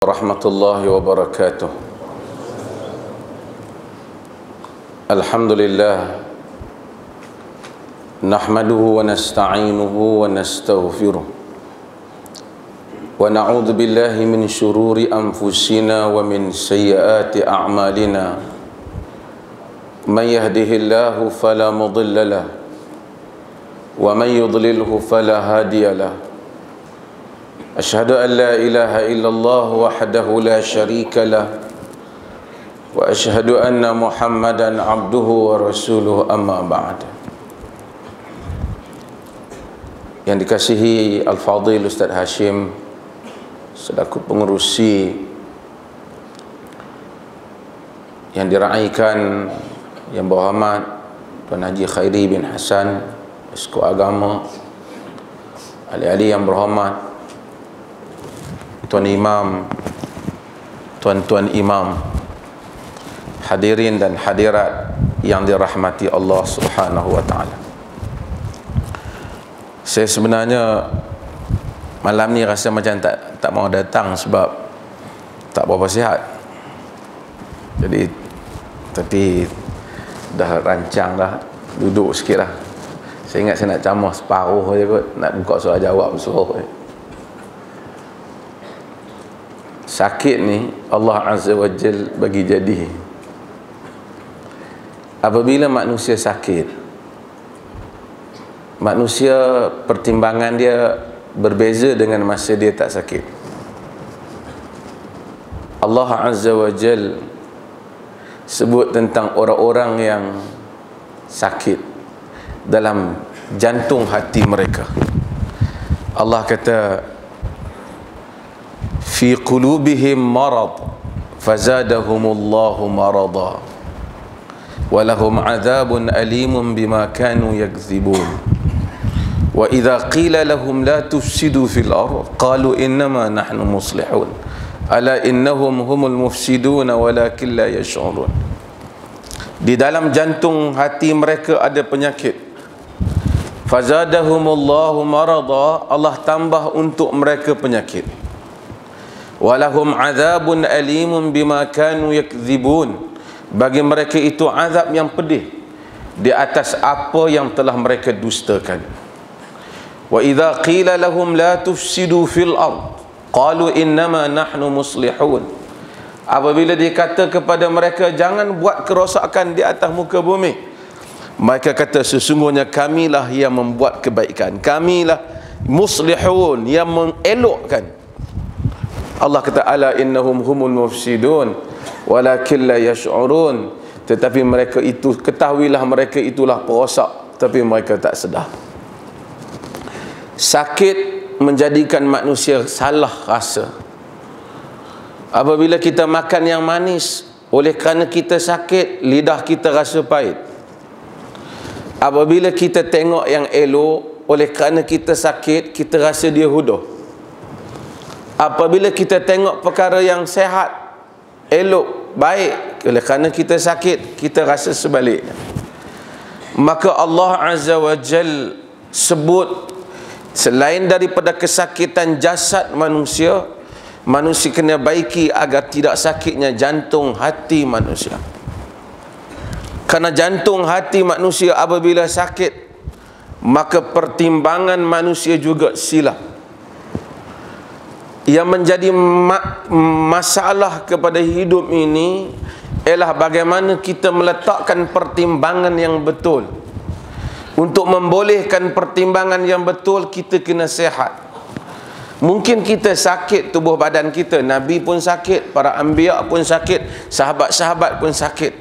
ورحمة الله وبركاته. الحمد لله نحمده ونستعينه ونستغفره ونعوذ بالله من شرور أنفسنا ومن سيئات أعمالنا. من يهده الله فلا مضل له ومن يضلله فلا هادي له. أشهد أن لا إله إلا الله وحده لا شريك له وأشهد أن محمدا عبده ورسوله أما بعد. Yang dikasihi Al-Fadhil Ustaz Hashim selaku pengerusi yang diraikan yang berhormat Tuan Haji Khairi bin Hassan, Esko Agama, ahli-ahli yang berhormat, Tuan Imam, Tuan-tuan Imam, hadirin dan hadirat yang dirahmati Allah Subhanahu wa ta'ala. Saya sebenarnya malam ni rasa macam tak mau datang sebab tak berapa sihat. Tapi dah rancang dah, duduk sikit lah. Saya ingat saya nak camah separuh je kot, nak buka soal jawab suruh. Sakit ni Allah Azza wa Jal bagi jadi. Apabila manusia sakit, manusia pertimbangan dia berbeza dengan masa dia tak sakit. Allah Azza wa Jal sebut tentang orang-orang yang sakit dalam jantung hati mereka. Allah kata fi qulubihim marad fazadahumullahu marada walahum adzabun alimun bima kanu yakdzibun wa idza qila lahum la tufsidu fil ardh qalu innama nahnu muslihun ala innahum humul mufsidun walakin la yash'urun. Di dalam jantung hati mereka ada penyakit. Fazadahumullahu marada, Allah tambah untuk mereka penyakit. Walahum azabun alimun bima kanu yakdzibun, bagi mereka itu azab yang pedih di atas apa yang telah mereka dustakan. Wa idza qila lahum la tufsidu fil ard qalu innama nahnu muslihun, apabila dikata kepada mereka jangan buat kerosakan di atas muka bumi, mereka kata sesungguhnya kamilah yang membuat kebaikan, kamilah muslihun, yang mengelokkan. Allah kata ala innahum humul mufsidun walakin la yash'urun, tetapi mereka itu, ketahuilah mereka itulah perosak tapi mereka tak sedar. Sakit menjadikan manusia salah rasa. Apabila kita makan yang manis, oleh kerana kita sakit, lidah kita rasa pahit. Apabila kita tengok yang elok, oleh kerana kita sakit, kita rasa dia hudah. Apabila kita tengok perkara yang sehat, elok, baik, oleh kerana kita sakit, kita rasa sebaliknya. Maka Allah Azza wa Jal sebut selain daripada kesakitan jasad manusia, manusia kena baiki agar tidak sakitnya jantung hati manusia. Karena jantung hati manusia apabila sakit, maka pertimbangan manusia juga silap. Yang menjadi masalah kepada hidup ini ialah bagaimana kita meletakkan pertimbangan yang betul. Untuk membolehkan pertimbangan yang betul, kita kena sihat. Mungkin kita sakit tubuh badan kita, Nabi pun sakit, para anbiya pun sakit, sahabat-sahabat pun sakit.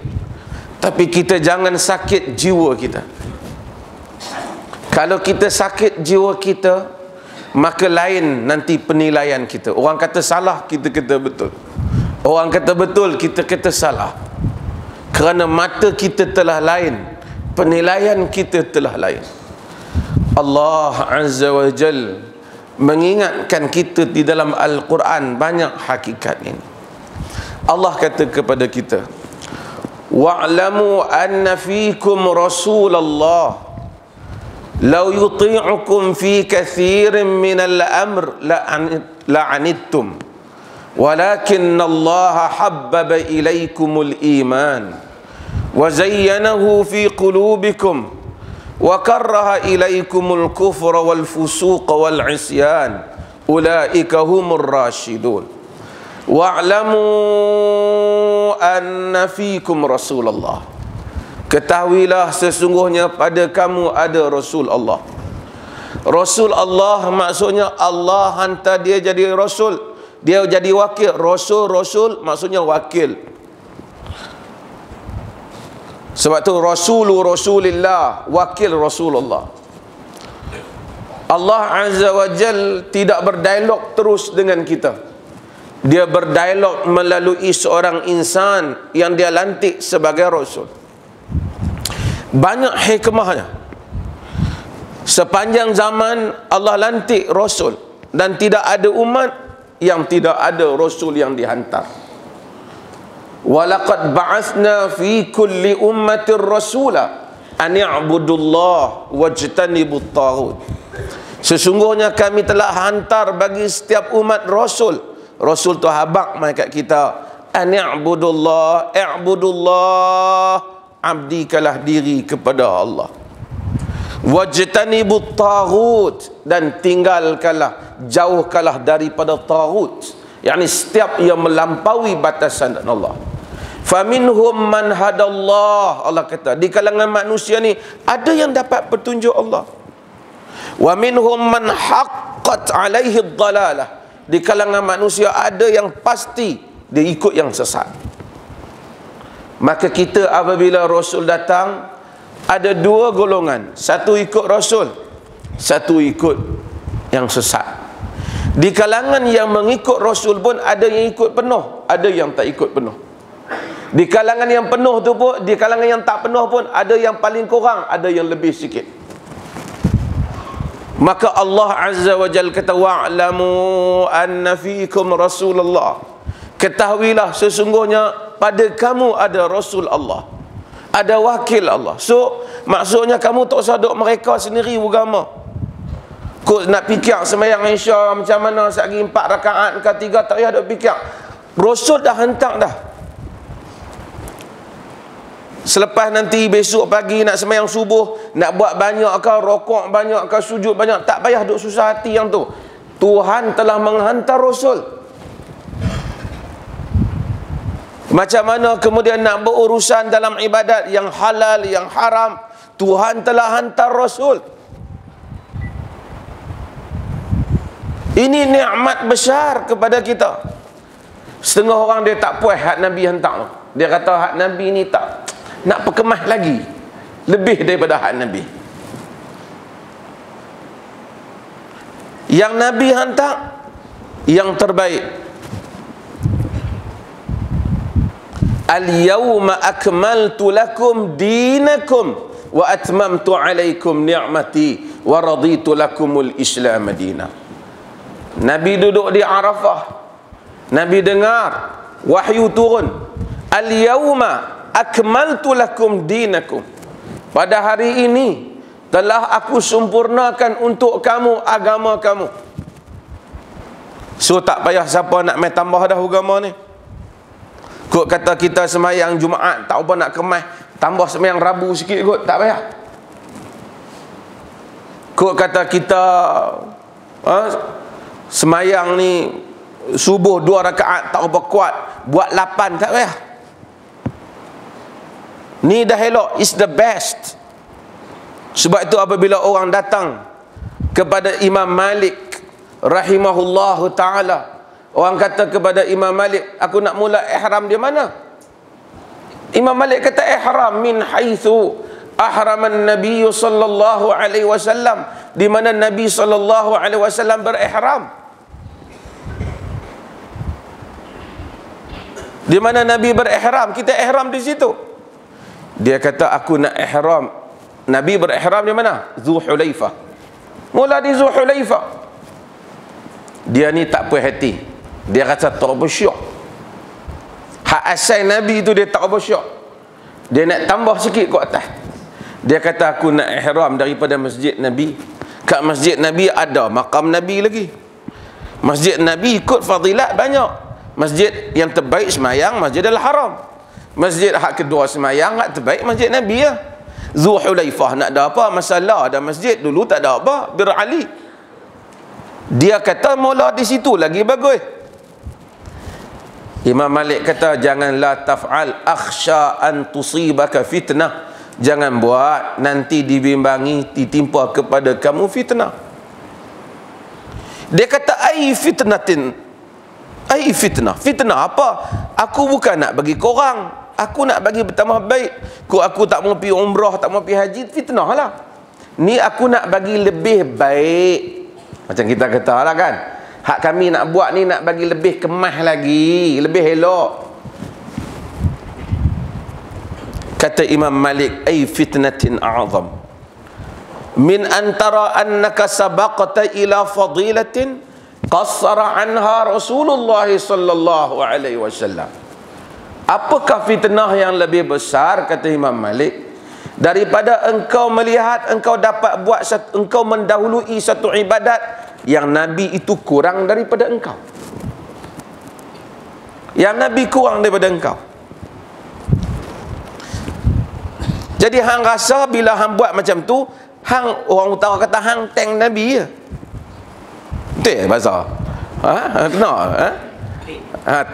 Tapi kita jangan sakit jiwa kita. Kalau kita sakit jiwa kita, maka lain nanti penilaian kita. Orang kata salah, kita kata betul. Orang kata betul, kita kata salah. Kerana mata kita telah lain, penilaian kita telah lain. Allah Azza wa Jal mengingatkan kita di dalam Al-Quran banyak hakikat ini. Allah kata kepada kita, wa'lamu anna fikum Rasulullah law yuti'ukum fi kathirin minal amr la'anittum Walakinallaha habbaba ilaikumul iman wa zayyanahu fi qulubikum wa karraha ilaikumul kufra wal fusuqa wal isyan ulaika humur rasyidun wa'lamu anna fikum Rasulullah. Ketahuilah sesungguhnya pada kamu ada Rasul Allah. Rasul Allah maksudnya Allah hantar dia jadi Rasul, dia jadi wakil. Rasul maksudnya wakil. Sebab tu Rasulullah, wakil Rasulullah. Allah Azza wa Jal tidak berdialog terus dengan kita. Dia berdialog melalui seorang insan yang dia lantik sebagai Rasul. Banyak hikmahnya. Sepanjang zaman Allah lantik Rasul, dan tidak ada umat yang tidak ada Rasul yang dihantar. Walaqad ba'athna fi kulli ummatin rasula an ya'budullah wajtanibut taghut. Sesungguhnya kami telah hantar bagi setiap umat Rasul. Rasul tu habaq malaikat kita, an ya'budullah, i'budullah, abdikalah diri kepada Allah, wajtanibut taghut, dan tinggalkanlah, jauhkanlah daripada taghut, yakni setiap yang melampaui batasan Allah. Faminhum man hadallah, Allah kata di kalangan manusia ni ada yang dapat petunjuk Allah. Wa minhum man haqqat alaihi dhalalah, di kalangan manusia ada yang pasti dia ikut yang sesat. Maka kita apabila Rasul datang, ada dua golongan. Satu ikut Rasul, satu ikut yang sesat. Di kalangan yang mengikut Rasul pun ada yang ikut penuh, ada yang tak ikut penuh. Di kalangan yang penuh tu pun, di kalangan yang tak penuh pun ada yang paling kurang, ada yang lebih sikit. Maka Allah Azza wa Jalla kata, wa'lamu anna fiikum Rasulullah. Ketahuilah sesungguhnya pada kamu ada Rasul Allah, ada wakil Allah. So maksudnya kamu tak usah duk mereka sendiri agama. Kau nak fikir sembahyang Isya macam mana, sehari 4 rakaat ke 3, tak payah duk fikir. Rasul dah hantar dah. Selepas nanti besok pagi nak sembahyang subuh, nak buat banyak ke, rokok banyak ke, sujud banyak, tak payah duk susah hati yang tu. Tuhan telah menghantar Rasul. Macam mana kemudian nak berurusan dalam ibadat yang halal, yang haram, Tuhan telah hantar Rasul. Ini nikmat besar kepada kita. Setengah orang dia tak puas hak Nabi hantar. Dia kata hak Nabi ni tak, nak perkemah lagi, lebih daripada hak Nabi. Yang Nabi hantar yang terbaik. Al-yawma akmaltu lakum dinakum wa atmamtu alaikum ni'mati wa raditu lakumul Islam madina. Nabi duduk di Arafah, Nabi dengar wahyu turun. Al-yawma akmaltu lakum dinakum, pada hari ini telah aku sempurnakan untuk kamu agama kamu. So tak payah siapa nak main tambah dah agama ni. Kok kata kita semayang Jumaat tak apa nak kemas, tambah semayang Rabu sikit kot, tak payah. Kok kata kita semayang ni subuh 2 rakaat tak apa kuat, buat 8, tak payah. Ni dah elok, is the best. Sebab itu apabila orang datang kepada Imam Malik rahimahullahu ta'ala, orang kata kepada Imam Malik, aku nak mula ihram di mana? Imam Malik kata, ihram min haitsu ahraman Nabi sallallahu alaihi wasallam, di mana Nabi sallallahu alaihi wasallam berihram. Di mana Nabi berihram, kita ihram di situ. Dia kata, aku nak ihram. Nabi berihram di mana? Zulhulaifah. Mula di Zulhulaifah. Dia ni tak puas hati. Dia rasa tak bersyok. Hak asal Nabi tu dia tak bersyok. Dia nak tambah sikit ke atas. Dia kata, aku nak ihram daripada masjid Nabi. Kat masjid Nabi ada makam Nabi lagi. Masjid Nabi ikut fadilat banyak. Masjid yang terbaik semayang Masjidil Haram. Masjid hak kedua semayang hak terbaik Masjid Nabi ya. Zulhulaifah nak ada apa masalah, ada masjid dulu tak ada apa, Bir Ali. Dia kata mula di situ lagi bagus. Imam Malik kata janganlah taf'al akhsha an tusibaka fitnah. Jangan buat nanti dibimbangi ditimpa kepada kamu fitnah. Dia kata ai fitnatin. Ai fitnah. Fitnah apa? Aku bukan nak bagi korang, aku nak bagi bertambah baik. Aku tak mau pergi umrah, tak mau pergi haji, fitnah lah. Ni aku nak bagi lebih baik. Macam kita kata lah kan, hak kami nak buat ni nak bagi lebih kemah lagi, lebih elok. Kata Imam Malik, ay fitnatin a'zam min antara annaka sabaqta ila fadilatin qassara anha Rasulullah sallallahu alaihi wasallam. Apakah fitnah yang lebih besar, kata Imam Malik, daripada engkau melihat engkau dapat buat engkau mendahului satu ibadat yang Nabi itu kurang daripada engkau. Yang Nabi kurang daripada engkau. Jadi hang rasa bila hang buat macam tu, hang orang utara kata hang tank Nabi ya. Betul bahasa? Ha? Kena?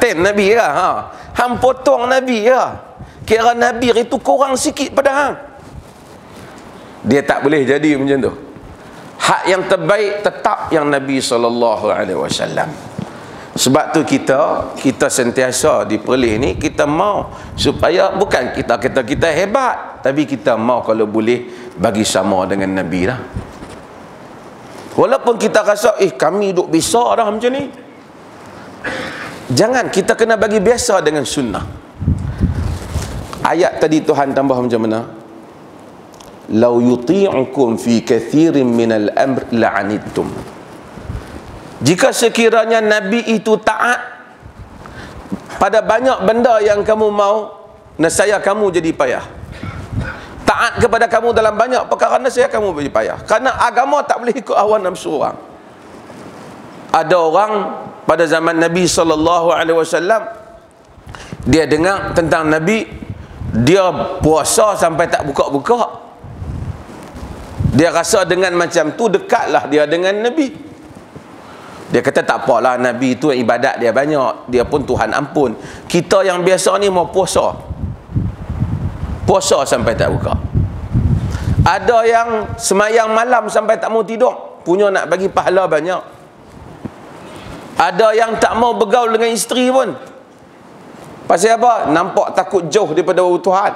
Tank Nabi lah. Ha. Hang potong Nabi ya. Kira Nabi itu kurang sikit pada hang. Dia tak boleh jadi macam tu. Hak yang terbaik tetap yang Nabi SAW. Sebab tu kita sentiasa di Perlis ni kita mau supaya bukan kita kata kita hebat, tapi kita mau kalau boleh bagi sama dengan Nabi lah. Walaupun kita rasa kami duk besar dah macam ni, jangan, kita kena bagi biasa dengan sunnah. Ayat tadi Tuhan tambah macam mana? Lau yuti'ukum fi kathirin minal amr la'anittum. Jika sekiranya Nabi itu taat pada banyak benda yang kamu mau, nescaya kamu jadi payah. Taat kepada kamu dalam banyak perkara, nescaya kamu jadi payah. Karena agama tak boleh ikut hawa nafsu orang. Ada orang pada zaman Nabi SAW, dia dengar tentang Nabi, dia puasa sampai tak buka-buka. Dia rasa dengan macam tu dekatlah dia dengan Nabi. Dia kata tak apalah, Nabi itu ibadat dia banyak, dia pun Tuhan ampun. Kita yang biasa ni mau puasa sampai tak buka. Ada yang semayang malam sampai tak mau tidur, punya nak bagi pahala banyak. Ada yang tak mau bergaul dengan isteri pun. Pasal apa? Nampak takut jauh daripada Tuhan.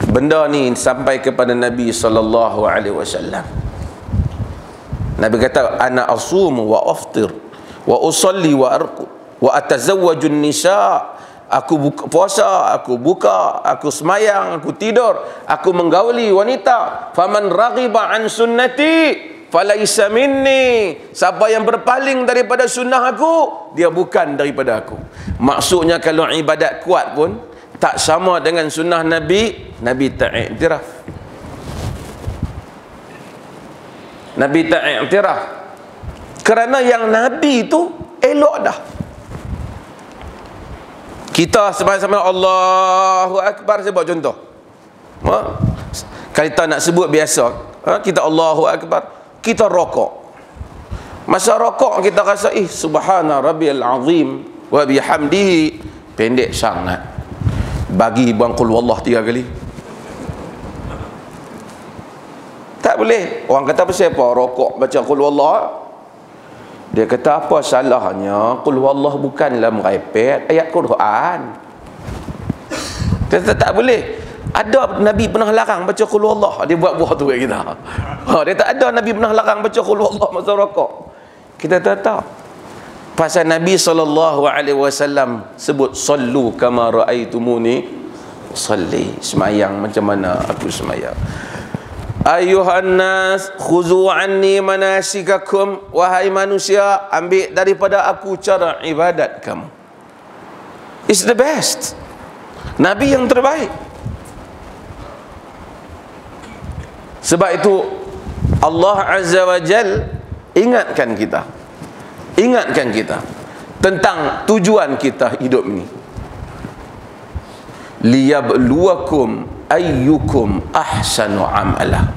Benda ni sampai kepada Nabi SAW. Nabi kata, ana asumu wa aftir wa usalli wa arqud wa atazawwajun nisa. Aku puasa, aku buka, aku semayang, aku tidur, aku menggauli wanita. Faman raghiba an sunnati falaisa minni. Siapa yang berpaling daripada sunnah aku, dia bukan daripada aku. Maksudnya kalau ibadat kuat pun tak sama dengan sunnah Nabi, Nabi tak iktiraf. Nabi tak iktiraf. Kerana yang Nabi itu elok dah. Kita sama-sama Allahu Akbar, saya buat contoh. Kalau kita nak sebut biasa, kita Allahu Akbar, kita rokok. Masa rokok kita rasa subhana rabbiyal azim wa bihamdihi, pendek sangat. Bagi buang qul wallah 3 kali. Tak boleh. Orang kata apa rokok baca qul wallah? Dia kata apa salahnya? Qul wallah bukanlah merepet ayat Quran. Kata tak boleh. Ada Nabi pernah larang baca qul wallah, dia buat-buat tu kat kita. Dia tak ada Nabi pernah larang baca qul wallah masa rokok. Kita tak. Pasal Nabi SAW sebut sallu kama raaitumuni salli. Semayang macam mana aku semayang. Ayuhan nas khuzu anni manasikakum. Wahai manusia, ambil daripada aku cara ibadat kamu. It's the best. Nabi yang terbaik. Sebab itu Allah Azza wa Jal ingatkan kita tentang tujuan kita hidup ni. Liyabluwakum ayyukum ahsanu amala.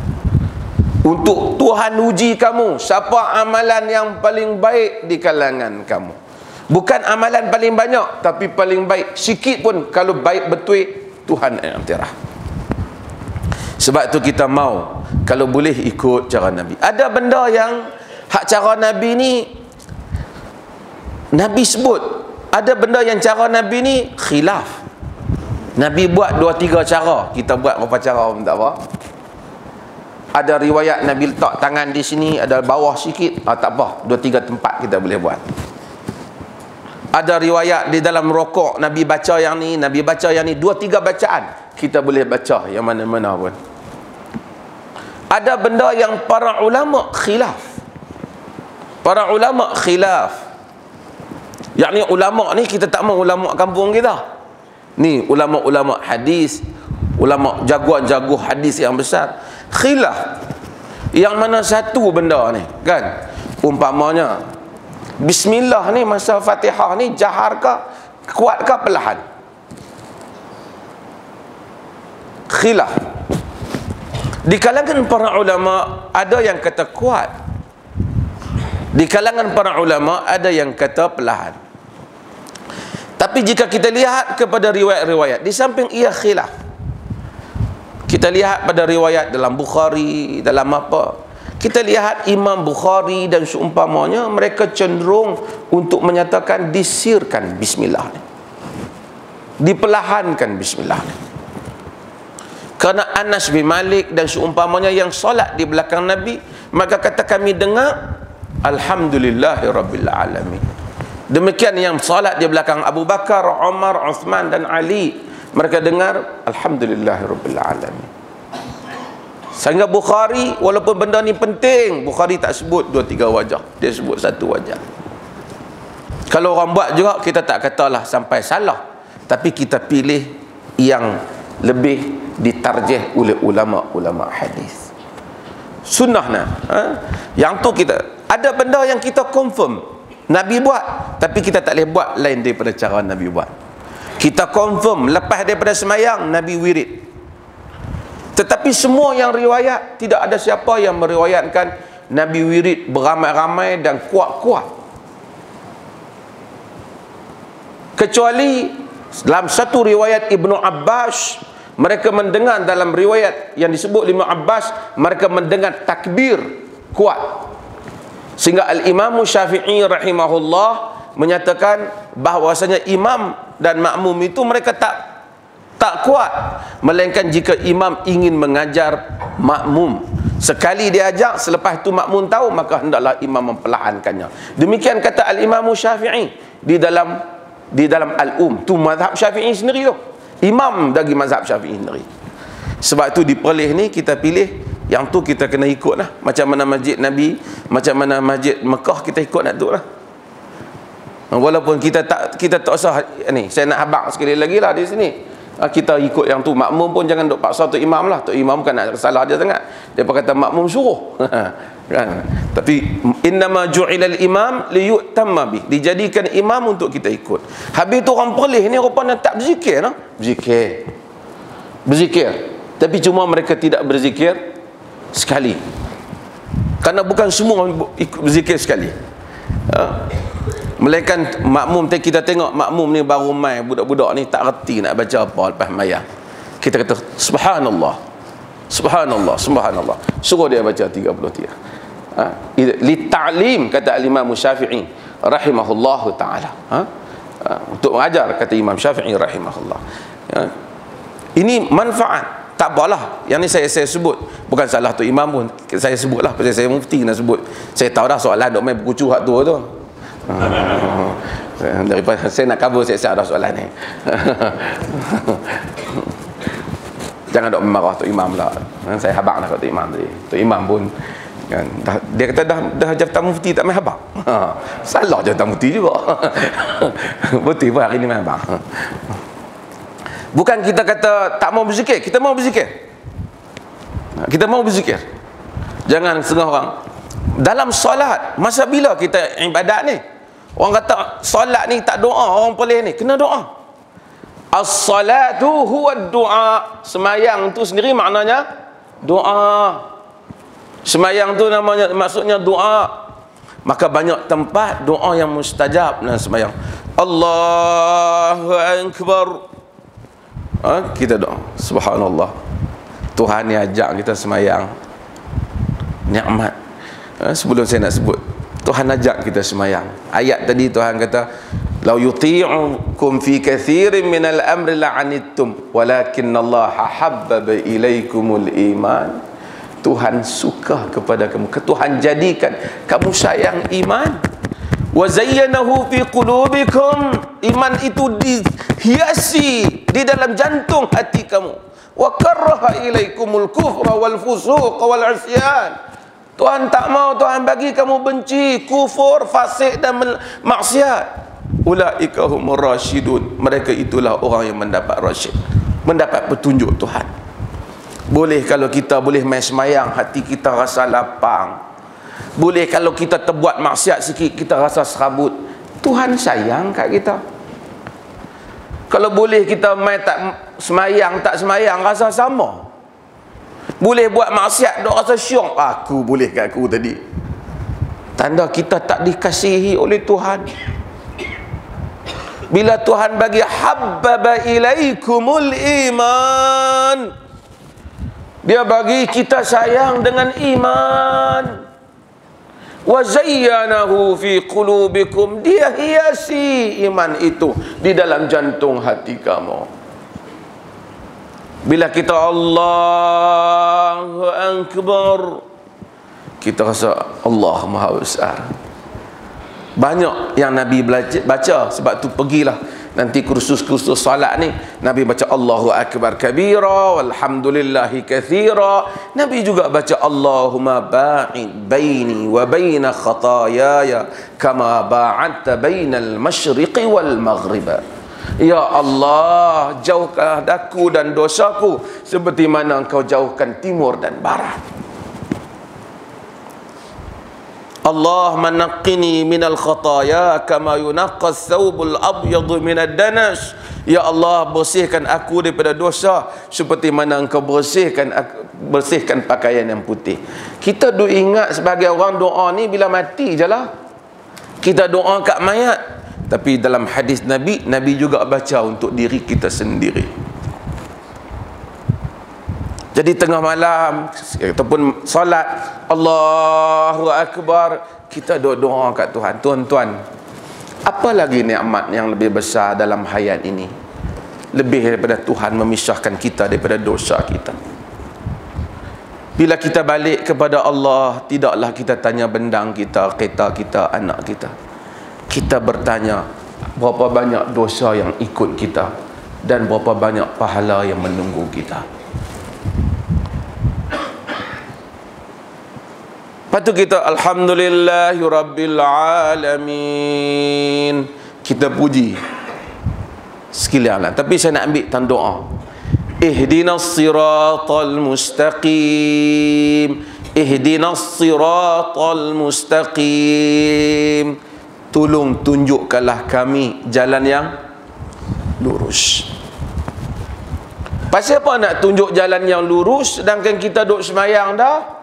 Untuk Tuhan uji kamu, siapa amalan yang paling baik di kalangan kamu. Bukan amalan paling banyak, tapi paling baik. Sikit pun kalau baik betul, Tuhan iktiraf. Sebab tu kita mau, kalau boleh ikut cara Nabi. Ada benda yang hak cara Nabi ni Nabi sebut. Ada benda yang cara Nabi ni khilaf. Nabi buat 2-3 cara, kita buat berapa cara pun tak apa. Ada riwayat Nabi letak tangan di sini, ada bawah sikit, tak apa, 2-3 tempat kita boleh buat. Ada riwayat di dalam rokok Nabi baca yang ni, Nabi baca yang ni, 2-3 bacaan kita boleh baca yang mana-mana pun. Ada benda yang para ulama khilaf. Para ulama khilaf. Yang ni ulama ni kita tak mau ulama kampung kita. Ni ulama-ulama hadis, ulama jagoan-jago hadis yang besar khilaf. Yang mana satu benda ni kan, umpamanya bismillah ni masa Fatihah ni jahar ke, kuat ke, perlahan? Khilaf. Di kalangan para ulama ada yang kata kuat, di kalangan para ulama ada yang kata perlahan. Tapi jika kita lihat kepada riwayat-riwayat, di samping ia khilaf, kita lihat pada riwayat dalam Bukhari, dalam apa, kita lihat Imam Bukhari dan seumpamanya, mereka cenderung untuk menyatakan disirkan bismillah ni, diperlahankan bismillah ni. Kerana Anas bin Malik dan seumpamanya yang solat di belakang Nabi, maka kata kami dengar alhamdulillahirabbil alamin. Demikian yang solat di belakang Abu Bakar, Umar, Uthman dan Ali, mereka dengar alhamdulillahirabbil alamin. Sehingga Bukhari, walaupun benda ni penting, Bukhari tak sebut 2-3 wajah, dia sebut satu wajah. Kalau orang buat juga, kita tak katalah sampai salah, tapi kita pilih yang lebih ditarjih oleh ulama-ulama hadis. Sunnah nah. Yang tu kita ada benda yang kita confirm Nabi buat, tapi kita tak boleh buat lain daripada cara Nabi buat. Kita confirm lepas daripada semayang Nabi wirid. Tetapi semua yang riwayat, tidak ada siapa yang meriwayatkan Nabi wirid beramai-ramai dan kuat-kuat. Kecuali dalam satu riwayat Ibnu Abbas, mereka mendengar dalam riwayat yang disebut Ibnu Abbas, mereka mendengar takbir kuat. Sehingga Al-Imam Syafi'i rahimahullah menyatakan bahawasanya imam dan makmum itu mereka tak kuat, melainkan jika imam ingin mengajar makmum, sekali diajar, selepas itu makmum tahu, maka hendaklah imam memperlahankannya. Demikian kata Al-Imam Syafi'i di dalam Al-Um. Tu mazhab Syafi'i sendiri tu, imam dari mazhab Syafi'i sendiri. Sebab tu di perlih ni kita pilih yang tu, kita kena ikut lah. Macam mana masjid Nabi, macam mana masjid Mekah, kita ikut nak tu lah. Walaupun kita tak usah ni, saya nak habaq sekali lagi lah di sini, kita ikut yang tu. Makmum pun jangan duk paksa tu imam lah. Tu imam bukan nak salah dia sangat, dia kata makmum suruh kan? Tapi innama ju'ilal imam liyutamma bih, dijadikan imam untuk kita ikut. Habis tu orang perlih ni rupanya tak berzikir no? Berzikir, tapi cuma mereka tidak berzikir sekali, kerana bukan semua berzikir sekali. Melainkan makmum, kita tengok makmum ni baru mai, budak-budak ni tak reti nak baca apa lepas mayang, kita kata subhanallah, subhanallah, subhanallah, suruh dia baca 33. Li ta'lim, kata Imam Syafi'i rahimahullah ta'ala, untuk mengajar, kata Imam Syafi'i rahimahullah. Ini manfaat. Tak apalah, yang ni saya sebut, bukan salah tu imam pun, saya sebutlah, pasal saya mufti nak sebut. Saya tahu dah soalan dok main berkucu hak tu daripada saya nak cover, saya ada soalan ni. Jangan dok marah tu imam lah. Saya habaq nak tu imam tadi. Tu imam pun kan, dia kata dah jabatan mufti tak main habaq. Salah jabatan mufti juga. Betul pun hari ni main habaq. Bukan kita kata tak mau berzikir, kita mau berzikir. Kita mau berzikir. Jangan setengah orang dalam solat, masa bila kita ibadat ni? Orang kata solat ni tak doa, orang boleh ni, kena doa. As-salatu huwa doa. Semayang tu sendiri maknanya doa. Semayang tu namanya, maksudnya doa. Maka banyak tempat doa yang mustajab dalam semayang. Allahu Akbar. Kita doa, subhanallah. Tuhan ni ajak kita semayang. Nikmat. Sebelum saya nak sebut, Tuhan ajak kita semayang. Ayat tadi Tuhan kata, "Lau yuti'ukum fi katsirin minal amri la'anittum, walakinallaha habbaba ilaikumul iman." Tuhan suka kepada kamu. Tuhan jadikan kamu sayang iman. Wa zayyanahu fi qulubikum. Iman itu dihiasi di dalam jantung hati kamu. Wa karaha ilaikumul kufra wal fusuq wal 'isyan. Tuhan tak mau, Tuhan bagi kamu benci kufur, fasik dan maksiat. Ulaika humur rasyidun. Mereka itulah orang yang mendapat rasyid, mendapat petunjuk Tuhan. Boleh kalau kita boleh main semayang, hati kita rasa lapang. Boleh kalau kita terbuat maksiat sikit, kita rasa serabut. Tuhan sayang kat kita. Kalau boleh kita main tak semayang, tak semayang, rasa sama. Boleh buat maksiat, dok rasa syok. Aku boleh kat aku tadi. Tanda kita tak dikasihi oleh Tuhan. Bila Tuhan bagi habbaba ilaikumul iman, Dia bagi kita sayang dengan iman. Wa zayyanahu fi qulubikum. Dia hiasi iman itu di dalam jantung hati kamu. Bila kita Allahu Akbar, kita rasa Allah Maha Besar. Banyak yang Nabi baca. Sebab tu pergilah nanti kursus-kursus salat ni, Nabi baca Allahu Akbar kabira walhamdulillahi kathira. Nabi juga baca Allahumma ba'id baini wa baina khataayaya kama ba'adta bainal masyriqi wal maghriba. Ya Allah, jauhkanlah daku dan dosaku seperti mana Engkau jauhkan timur dan barat. Allah manaqqini minal khataaya kama yunaqqas thawbul abyadu minad danas. Ya Allah, bersihkan aku daripada dosa seperti mana Engkau bersihkan pakaian yang putih. Kita duk ingat sebagai orang doa ni bila mati je lah. Kita doa kat mayat. Tapi dalam hadis Nabi, Nabi juga baca untuk diri kita sendiri. Jadi tengah malam ataupun solat Allahu Akbar, kita doa kat Tuhan. Tuan-tuan, apa lagi nikmat yang lebih besar dalam hayat ini, lebih daripada Tuhan memisahkan kita daripada dosa kita? Bila kita balik kepada Allah, tidaklah kita tanya bendang kita, kereta kita, anak kita. Kita bertanya berapa banyak dosa yang ikut kita dan berapa banyak pahala yang menunggu kita. Lepas tu kita alhamdulillahi rabbil alamin. Kita puji sekalian lah. Tapi saya nak ambil tanda doa. Ihdinas siratal mustaqim. Ihdinas siratal mustaqim. Tolong tunjukkanlah kami jalan yang lurus. Pasal apa nak tunjuk jalan yang lurus sedangkan kita duduk semayang dah?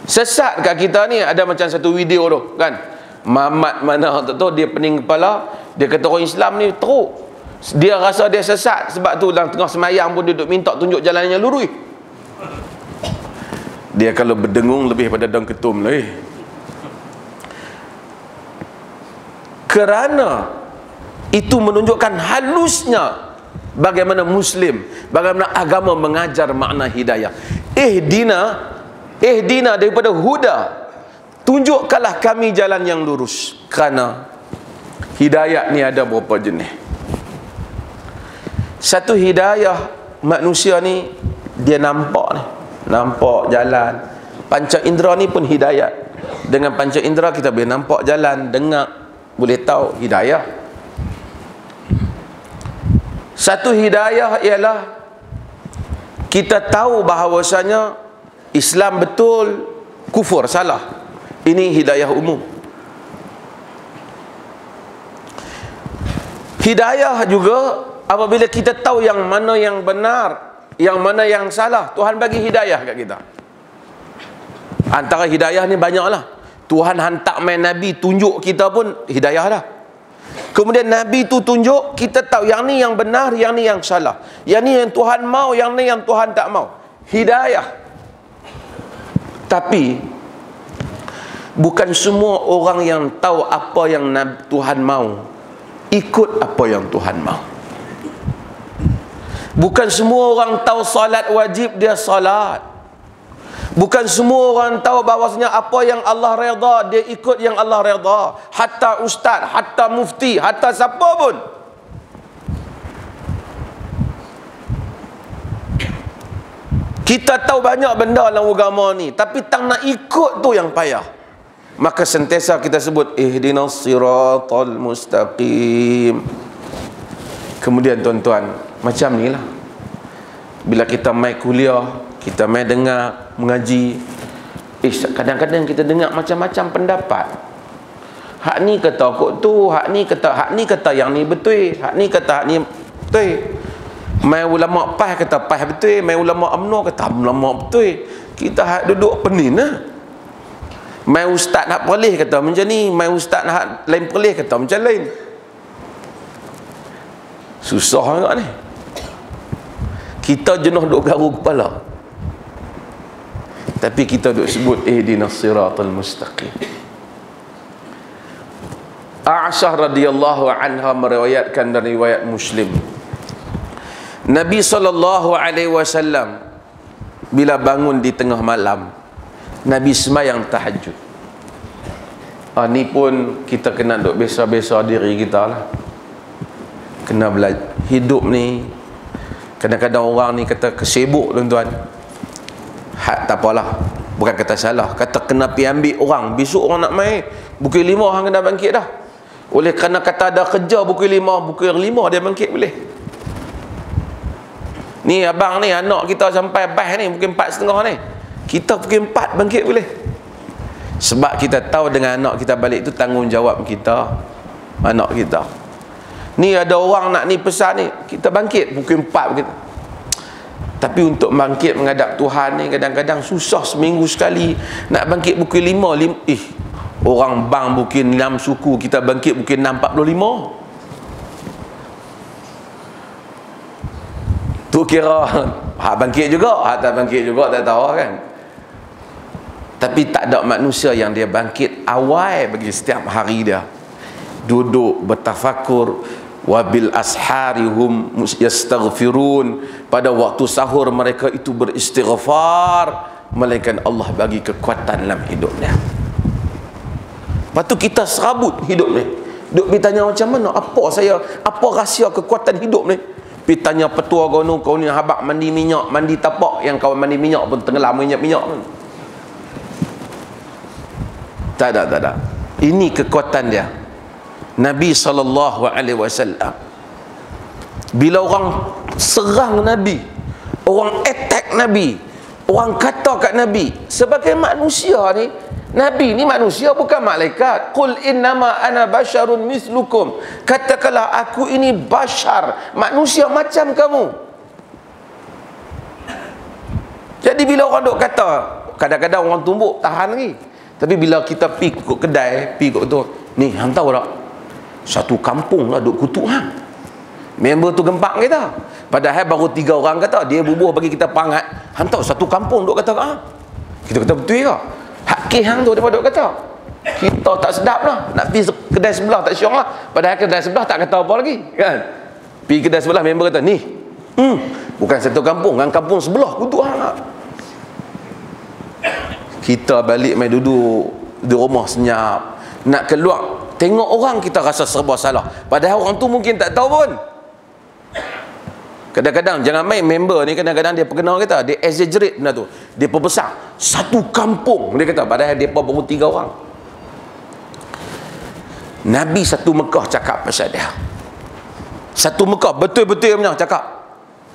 Sesat kat kita ni. Ada macam satu video tu kan, Mamat mana tak tahu, dia pening kepala. Dia kata orang Islam ni teruk. Dia rasa dia sesat. Sebab tu dalam tengah semayang pun dia duduk minta tunjuk jalan yang lurus. Dia kalau berdengung lebih pada daun ketum lah. Kerana itu menunjukkan halusnya bagaimana Muslim, bagaimana agama mengajar makna hidayah. Ihdina daripada huda, tunjukkanlah kami jalan yang lurus. Kerana hidayah ni ada beberapa jenis. Satu hidayah manusia ni, dia nampak ni, nampak jalan. Panca indera ni pun hidayah. Dengan panca indera kita boleh nampak jalan, dengar, boleh tahu, hidayah. Satu hidayah ialah kita tahu bahawasanya Islam betul, kufur salah. Ini hidayah umum. Hidayah juga apabila kita tahu yang mana yang benar, yang mana yang salah, Tuhan bagi hidayah kat kita. Antara hidayah ni banyaklah. Tuhan hantar main Nabi tunjuk kita pun hidayah dah. Kemudian Nabi tu tunjuk, kita tahu yang ni yang benar, yang ni yang salah. Yang ni yang Tuhan mau, yang ni yang Tuhan tak mau. Hidayah. Tapi bukan semua orang yang tahu apa yang Tuhan mau ikut apa yang Tuhan mau. Bukan semua orang tahu salat wajib dia salat. Bukan semua orang tahu bahawasanya apa yang Allah redha dia ikut yang Allah redha. Hatta ustaz, hatta mufti, hatta siapa pun. Kita tahu banyak benda dalam agama ni, tapi tak nak ikut tu yang payah. Maka sentiasa kita sebut ihdinas siratal mustaqim. Kemudian tuan-tuan, macam ni lah, bila kita mai kuliah, kita mai dengar mengaji, kadang-kadang kita dengar macam-macam pendapat. Hak ni kata kok tu, hak ni kata yang ni betul, hak ni kata hak ni betul. Mai ulama PAS kata PAS betul, mai ulama UMNO kata ulama betul. Kita hak duduk penin lah. Mai ustaz nak perlih kata macam ni, mai ustaz nak lain perlih kata macam lain. Susah juga ni. Kita jenuh duk garu kepala, tapi kita duk sebut ihdinas siratal mustaqim. Aisyah radhiyallahu anha meriwayatkan dari riwayat Muslim, Nabi SAW bila bangun di tengah malam, Nabi sembahyang tahajud. Ni pun kita kena duk biasa-biasa diri kita lah. Kena belajar. Hidup ni kadang-kadang orang ni kata kesibuk tuan-tuan. Hak tak apalah, bukan kata salah, kata kena pi ambil orang. Besok orang nak main pukul 5 hang kena bangkit dah. Oleh kerana kata ada kerja pukul 5 dia bangkit boleh. Ni abang ni anak kita sampai bas ni pukul 4.30 ni, kita pukul 4 bangkit boleh. Sebab kita tahu dengan anak kita balik tu tanggungjawab kita, anak kita. Ni ada orang nak ni pesan ni, kita bangkit pukul 4 begitu. Tapi untuk bangkit menghadap Tuhan ni kadang-kadang susah. Seminggu sekali nak bangkit pukul 5. Orang bang pukul 6 suku, kita bangkit pukul 6.45. Tu kira hak bangkit juga, hak tak bangkit juga tak tahu kan. Tapi tak ada manusia yang dia bangkit awal bagi setiap hari dia. Duduk bertafakur, wabil asharihum yastaghfirun, pada waktu sahur mereka itu beristighfar, melainkan Allah bagi kekuatan dalam hidupnya. Lepas tu kita serabut hidup ni, duk bertanya macam mana, apa rahsia kekuatan hidup ni. Pergi tanya petua kau ni habak mandi minyak, mandi tapak, yang kawan mandi minyak pun tenggelam minyak pun. Tak ada. Ini kekuatan dia. Nabi SAW, bila orang serang Nabi, orang attack Nabi, orang kata kat Nabi, sebagai manusia ni, Nabi ni manusia bukan malaikat. Qul innama ana basyarun mislukum, katakanlah aku ini bashar, manusia macam kamu. Jadi bila orang duk kata, kadang-kadang orang tumbuk tahan lagi. Tapi bila kita pergi ke kedai, pergi ke tu, ni hang tahu tak, satu kampung lah duk kutuk hang. Member tu gempak kita. Padahal baru 3 orang kata, dia bubuh bagi kita pangat. Hang tahu satu kampung duk kata hang. Kita kata betul ke? Hak ke hang tu dia duk kata. Kita tak sedap lah. Nak pergi kedai sebelah tak syok lah. Padahal kedai sebelah tak kata apa lagi kan. Pergi kedai sebelah, member kata ni bukan satu kampung, kan kampung sebelah kutuk hang lah. Kita balik main duduk di rumah senyap, nak keluar tengok orang kita rasa serba salah, padahal orang tu mungkin tak tahu pun. Kadang-kadang jangan main member ni, kadang-kadang dia perkenal kita, dia exaggerate benda tu, dia perbesar satu kampung dia kata, padahal dia baru 3 orang. Nabi satu Mekah cakap pasal dia, satu Mekah betul-betul punya cakap.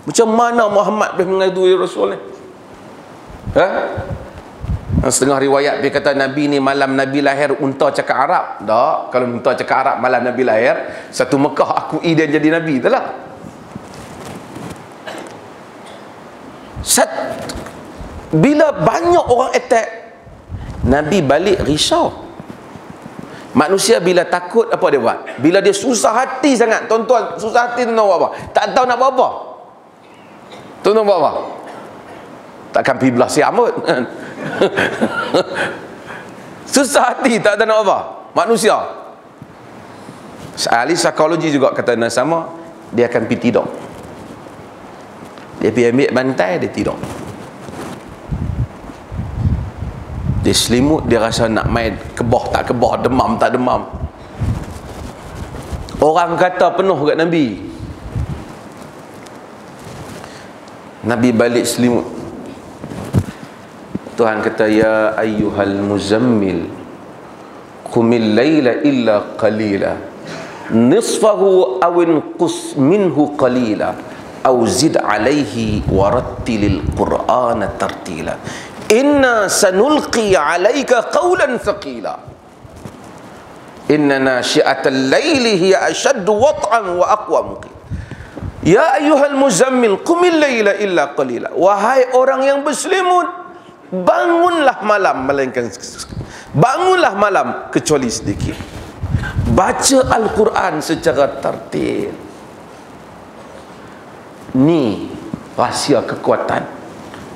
Macam mana Muhammad boleh mengadu Rasul ni? Setengah riwayat dia kata Nabi ni malam Nabi lahir unta cakap Arab. Tak, kalau unta cakap Arab malam Nabi lahir, satu Mekah akui dia jadi Nabi. Itulah. Bila banyak orang attack, Nabi balik risau. Manusia bila takut apa dia buat? Bila dia susah hati sangat, tuan-tuan, susah hati tu nak buat apa? Tak tahu nak buat apa. Tuan-tuan buat apa? Takkan pergi belah siam pun. Susah hati, tak tahu nak apa. Manusia. Ahli psikologi juga kata yang sama. Dia akan pergi tidur. Dia pergi ambil bantai, dia tidur. Dia selimut, dia rasa nak main kebah tak kebah, demam tak demam. Orang kata penuh kat Nabi. Nabi balik selimut. Tuhan kata, ya ayyuhal muzammil qumil layla illa qalila nisfahu awin qus minhu qalila aw zid alaihi warattilil qur'ana tartila inna sanulqi alaika qawlan thaqila inna nashi'atal layli hiya ashaddu wat'an wa aqwa muqim. Ya ayyuhal muzammil qumil layla illa qalila. Wahai orang yang berselimut, bangunlah malam, melainkan bangunlah malam kecuali sedikit. Baca Al-Quran secara tertil. Ni rahsia kekuatan.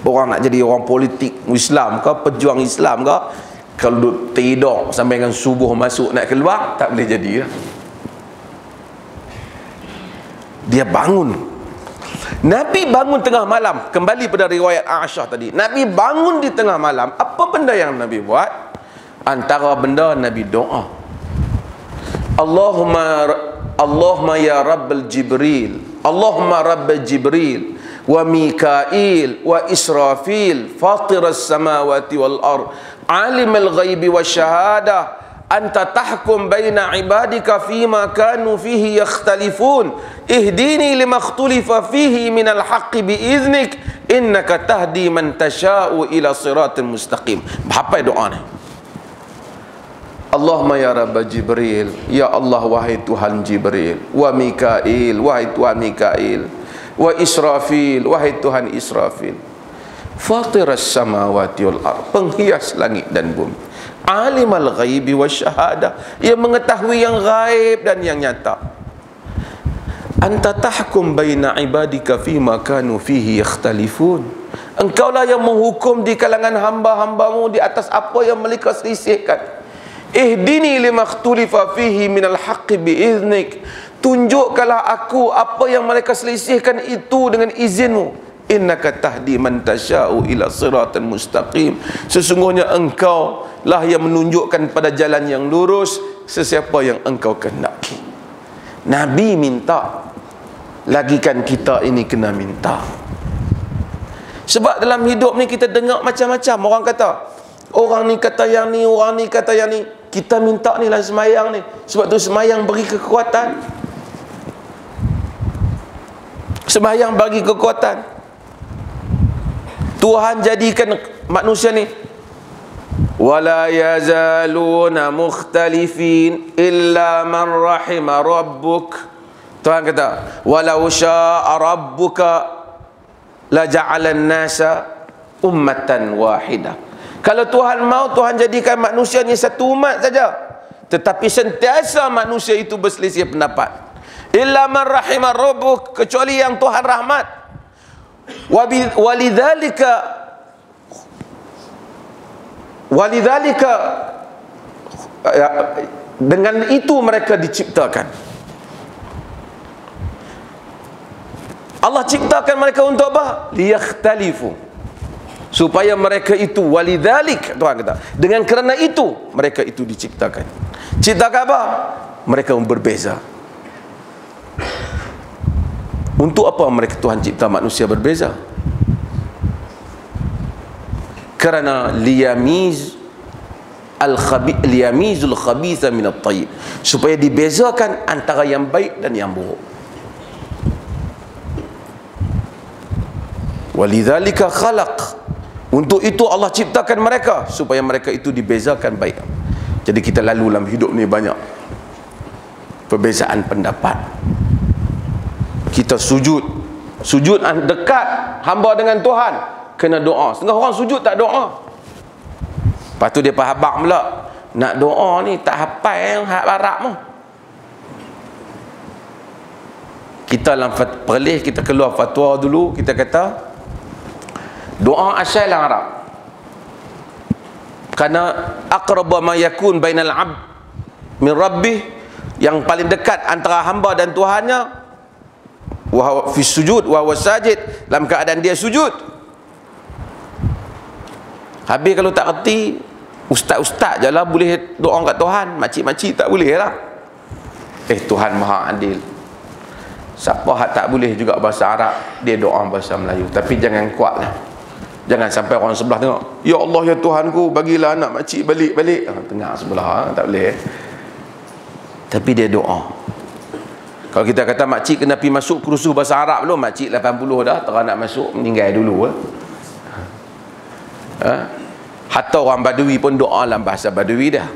Orang nak jadi orang politik Islam ke, pejuang Islam ke, kalau duduk tidur sampai dengan subuh masuk nak keluar, tak boleh jadi lah. Dia bangun. Nabi bangun tengah malam. Kembali pada riwayat Aisyah tadi, Nabi bangun di tengah malam. Apa benda yang Nabi buat? Antara benda Nabi doa, Allahumma ya Rabbal Jibril, Allahumma Rabbal Jibril wa Mikail wa Israfil fatiras samawati wal ard alimul ghaibi wasyahadah anta tahkum baina ibadika fima kanu fihi yakhtalifun ihdini lima ikhtalifa fihi minal haqqi biiznik innaka tahdi man tasha'u ila siratal mustaqim. Apa doa ni? Allahumma ya Rabb Jibril, ya Allah wahai Tuhan Jibril, wa Mikail, wahai Tuhan Mikail, wa Israfil, wahai Tuhan Israfil, fatiras samawati wal ard, penghias langit dan bumi, alimal ghaibi wasyahadah, ia mengetahui yang gaib dan yang nyata, anta tahkum baina ibadika fima kanu fihi yakhtalifun, engkaulah yang menghukum di kalangan hamba-hambamu di atas apa yang mereka selisihkan. Ihdini lima ikhtulifa fihi minal haqqi biiznik, tunjukkanlah aku apa yang mereka selisihkan itu dengan izinmu. Innaka tahdi man tasha'u ila siratal mustaqim, sesungguhnya engkau lah yang menunjukkan pada jalan yang lurus sesiapa yang engkau kehendaki. Nabi minta, lagikan kita ini kena minta. Sebab dalam hidup ni kita dengar macam-macam. Orang kata, orang ni kata yang ni, orang ni kata yang ni. Kita minta ni lah semayang ni. Sebab tu semayang beri kekuatan. Semayang bagi kekuatan. Tuhan jadikan manusia ni, wala yazaluna mukhtalifin illa man rahima rabbuk. Tuhan kata, walau syaa rabbuka la ja'alan nasa ummatan wahidah. Kalau Tuhan mau, Tuhan jadikan manusia ni satu umat saja. Tetapi sentiasa manusia itu berselisih pendapat. Illa man rahimar rabbuk, kecuali yang Tuhan rahmat. Walidzalika dengan itu mereka diciptakan. Allah ciptakan mereka untuk apa? Liyakhtalifu, supaya mereka itu, walidzalik, Tuhan kata, dengan kerana itu mereka itu diciptakan. Ciptakan apa? Mereka berbeza. Untuk apa mereka Tuhan cipta manusia berbeza? Kerana liyamizul khabitha minat tayyib, supaya dibezakan antara yang baik dan yang buruk. Walidzalika khalaq Untuk itu Allah ciptakan mereka, supaya mereka itu dibezakan baik. Jadi kita lalu dalam hidup ni banyak perbezaan pendapat. Kita sujud dekat hamba dengan Tuhan, kena doa. Setengah orang sujud tak doa. Lepas tu dia pahabak pula, nak doa ni tak hafal yang hak Arab mah. Kita dalam perlih, kita keluar fatwa dulu, kita kata doa asal dalam Arab. Kerana aqraba ma yakun bainal abd min rabbih, yang paling dekat antara hamba dan Tuhannya, wa fi sujud wa wasajid, dalam keadaan dia sujud. Habis kalau tak erti, ustaz-ustaz je lah boleh doa kat Tuhan, makcik-makcik tak boleh lah. Tuhan Maha Adil. Siapa hak tak boleh juga bahasa Arab, dia doa bahasa Melayu. Tapi jangan kuat lah. Jangan sampai orang sebelah tengok, ya Allah ya Tuhanku, bagilah anak makcik balik-balik. Tengah sebelah, tak boleh. Tapi dia doa. Kalau kita kata makcik kena pergi masuk kursus bahasa Arab dulu, makcik 80 dah, terang nak masuk, meninggal dulu. Hatta orang Badui pun doa dalam bahasa Badui dah.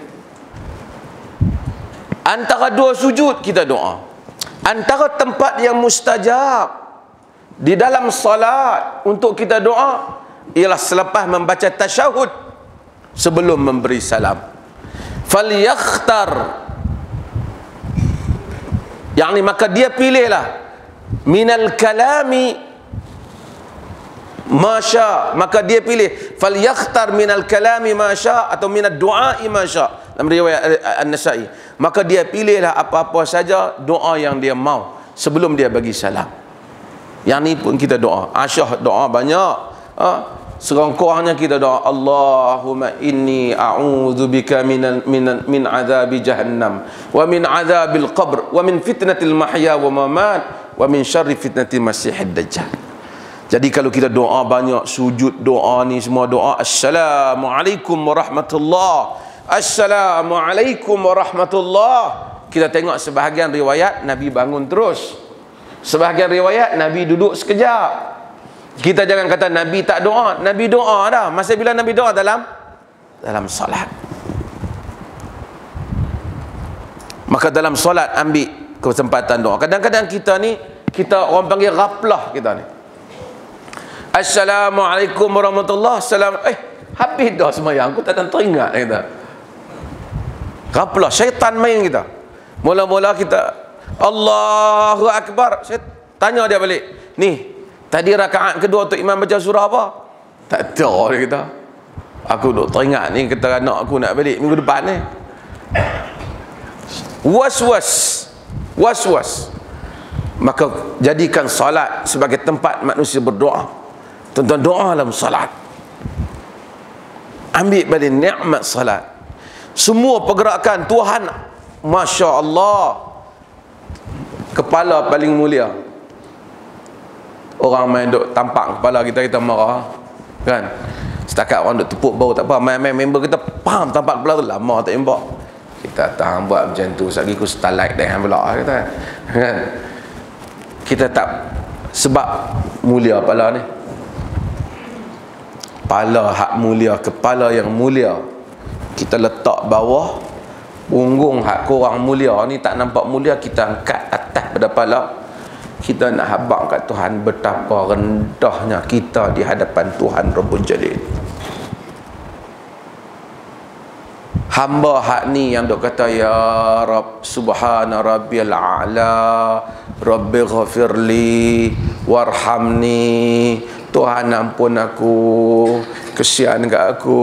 Antara dua sujud kita doa. Antara tempat yang mustajab di dalam salat untuk kita doa ialah selepas membaca tasyahud, sebelum memberi salam. Falyakhtar, yakni maka dia pilihlah minal kalami masya, maka dia pilih falyakhtar minal kalami masya atau minad du'ai masya dalam riwayat An-Nasa'i, maka dia pilihlah apa-apa saja doa yang dia mau sebelum dia bagi salam. Yang ni pun kita doa asyah, doa banyak. Serangkurangnya kita doa, Allahumma inni a'udzubika min azabi jahannam wa min azabil qabr wa min fitnatil mahya wa mamat wa min syarri fitnatil masihid dajjal. Jadi kalau kita doa banyak, sujud doa ni semua doa Assalamualaikum warahmatullahi, Assalamualaikum warahmatullahi. Kita tengok sebahagian riwayat Nabi bangun terus, sebahagian riwayat Nabi duduk sekejap. Kita jangan kata Nabi tak doa. Nabi doa dah. Masa bila Nabi doa? Dalam salat. Maka dalam solat ambil kesempatan doa. Kadang-kadang kita ni, kita orang panggil ghaflah kita ni. Assalamualaikum warahmatullahi wabarakatuh. Habis dah semayang, aku takkan teringat kita. Ghaflah, syaitan main kita. Mula-mula kita Allahu Akbar, saya tanya dia balik, ni tadi rakaat kedua tu imam baca surah apa? Tak tahu dia kata. Aku duk teringat ni, kata anak aku nak balik minggu depan ni. Was-was. Maka jadikan salat sebagai tempat manusia berdoa. Tuan-tuan, doa dalam salat. Ambil balik nikmat salat. Semua pergerakan Tuhan, Masya Allah, kepala paling mulia. Orang main duk tampak kepala kita, kita marah kan. Setakat orang duk tepuk bau tak apa, main-main member kita pam tampak kepala tu, lama tak jumpa. Kita tahan buat macam tu, sagi ku starlight dengan pula kata kan. Kita tak, sebab mulia kepala ni, kepala hak mulia, kepala yang mulia kita letak bawah, punggung hak korang mulia ni tak nampak mulia, kita angkat atas pada kepala. Kita nak habaq kat Tuhan betapa rendahnya kita di hadapan Tuhan Rabbul Jalil. Hamba hak ni yang dok kata ya Rabb subhana rabbiyal a'la rabbi ghafirli warhamni, Tuhan ampun aku, kesian kat aku.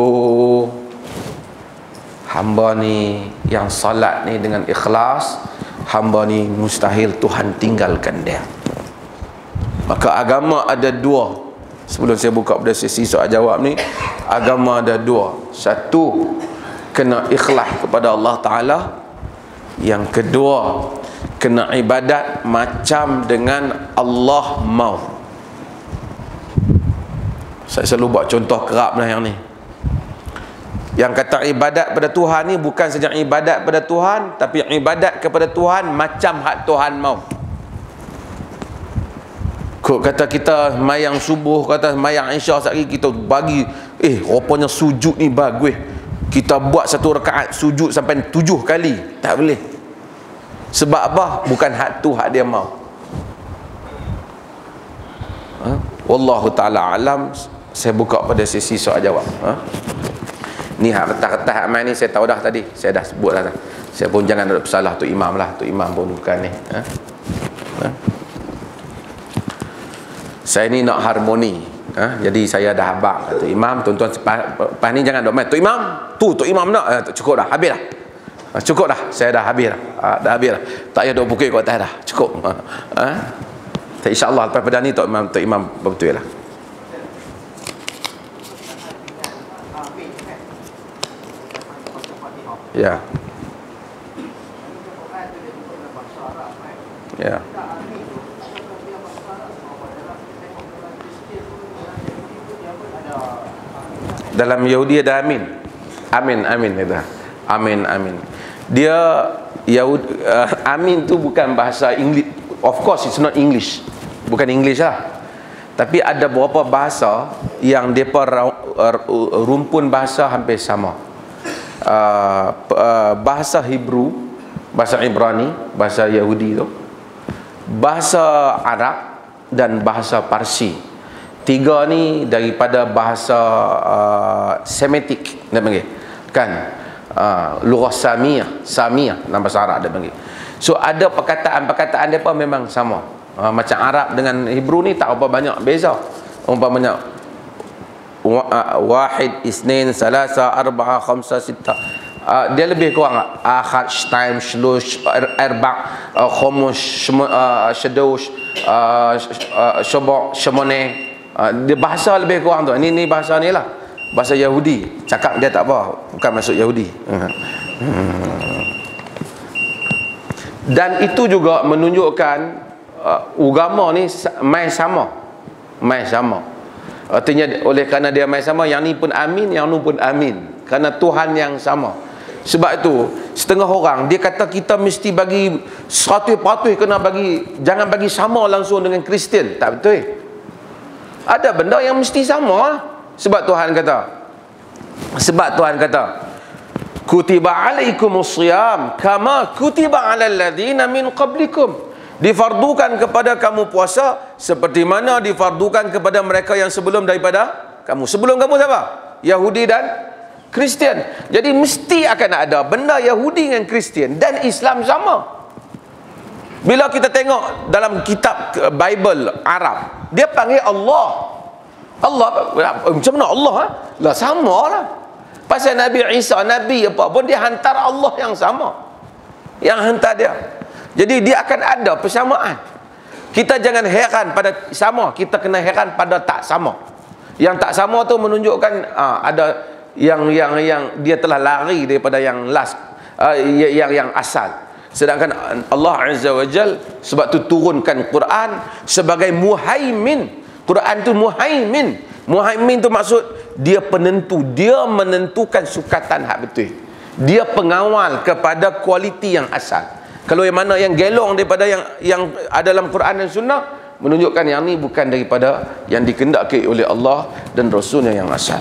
Hamba ni yang salat ni dengan ikhlas, hamba ni mustahil Tuhan tinggalkan dia. Maka agama ada dua. Sebelum saya buka pada sesi soal jawab ni, agama ada dua. Satu, kena ikhlas kepada Allah Ta'ala. Yang kedua, kena ibadat macam dengan Allah mau. Saya selalu buat contoh kerap lah yang ni. Yang kata ibadat pada Tuhan ni bukan saja ibadat pada Tuhan, tapi ibadat kepada Tuhan macam hak Tuhan mau. Kok kata kita mayang subuh, kata mayang isyak sekali kita bagi, rupanya sujud ni bagus. Kita buat satu rakaat sujud sampai 7 kali. Tak boleh. Sebab apa? Bukan hak tu, hak dia mau. Wallahu ta'ala alam. Saya buka pada sesi soal jawab. Ni hak kertas-kertas hak main ni saya tahu dah tadi. Saya dah sebut dah. Saya pun jangan ada bersalah tu imam lah. Tu imam pun bukan ni. Saya ni nak harmoni. Jadi saya dah habaq tu imam, tuan-tuan lepas ni jangan dok main. Tu imam, tu imam nak cukup dah, habis dah. Cukup dah, saya dah habis dah. Dah habis dah. Tak payah dok pukul kat atas dah. Cukup. InsyaAllah lepas pada ni tu imam betul lah. Ya. Ya. Dalam Yahudi ada amin. Amin kata. Amin. Dia amin tu bukan bahasa English. Of course it's not English. Bukan English lah. Tapi ada beberapa bahasa yang depa rumpun bahasa hampir sama. Bahasa Hebrew, bahasa Ibrani, bahasa Yahudi tu, bahasa Arab dan bahasa Parsi. Tiga ni daripada bahasa Semitik dia panggil kan, lughah Samiyah dalam bahasa Arab dia panggil. So ada perkataan depa memang sama. Macam Arab dengan Hebrew ni tak apa banyak beza. Umpamanya wahid, isnin, salasa, arba'a, khamsa, sitta. Dia lebih kurang akhad, shtaim, shlush, arba', khumus, shadush, syubu', syamone. Dia bahasa lebih kurang tu. Ini bahasa ni lah. Bahasa Yahudi. Cakap dia tak apa. Bukan masuk Yahudi. Dan itu juga menunjukkan agama ni mai sama. Artinya oleh kerana dia mai sama, yang ni pun amin, yang ni pun amin. Kerana Tuhan yang sama. Sebab itu setengah orang dia kata kita mesti bagi 100% kena bagi, jangan bagi sama langsung dengan Kristian. Tak betul. Ada benda yang mesti sama. Sebab Tuhan kata kutiba alaikumus siyam kama kutiba alal ladzina min qablikum. Difardukan kepada kamu puasa seperti mana difardukan kepada mereka yang sebelum daripada kamu. Sebelum kamu siapa? Yahudi dan Kristian. Jadi mesti akan ada benda Yahudi dengan Kristian dan Islam sama. Bila kita tengok dalam kitab Bible Arab, dia panggil Allah. Macam mana Allah? Lah sama lah. Pasal Nabi Isa, Nabi apa pun dia hantar Allah yang sama. Yang hantar dia. Jadi dia akan ada persamaan. Kita jangan heran pada sama, kita kena heran pada tak sama. Yang tak sama tu menunjukkan ada yang dia telah lari daripada yang last, yang asal. Sedangkan Allah Azza wa Jal sebab tu turunkan Quran sebagai muhaimin. Quran tu muhaimin. Muhaimin tu maksud dia penentu, dia menentukan sukatan hak betul. Dia pengawal kepada kualiti yang asal. Kalau yang mana yang gelong daripada yang ada dalam Quran dan Sunnah, menunjukkan yang ni bukan daripada yang dikehendaki oleh Allah dan Rasulnya yang asal.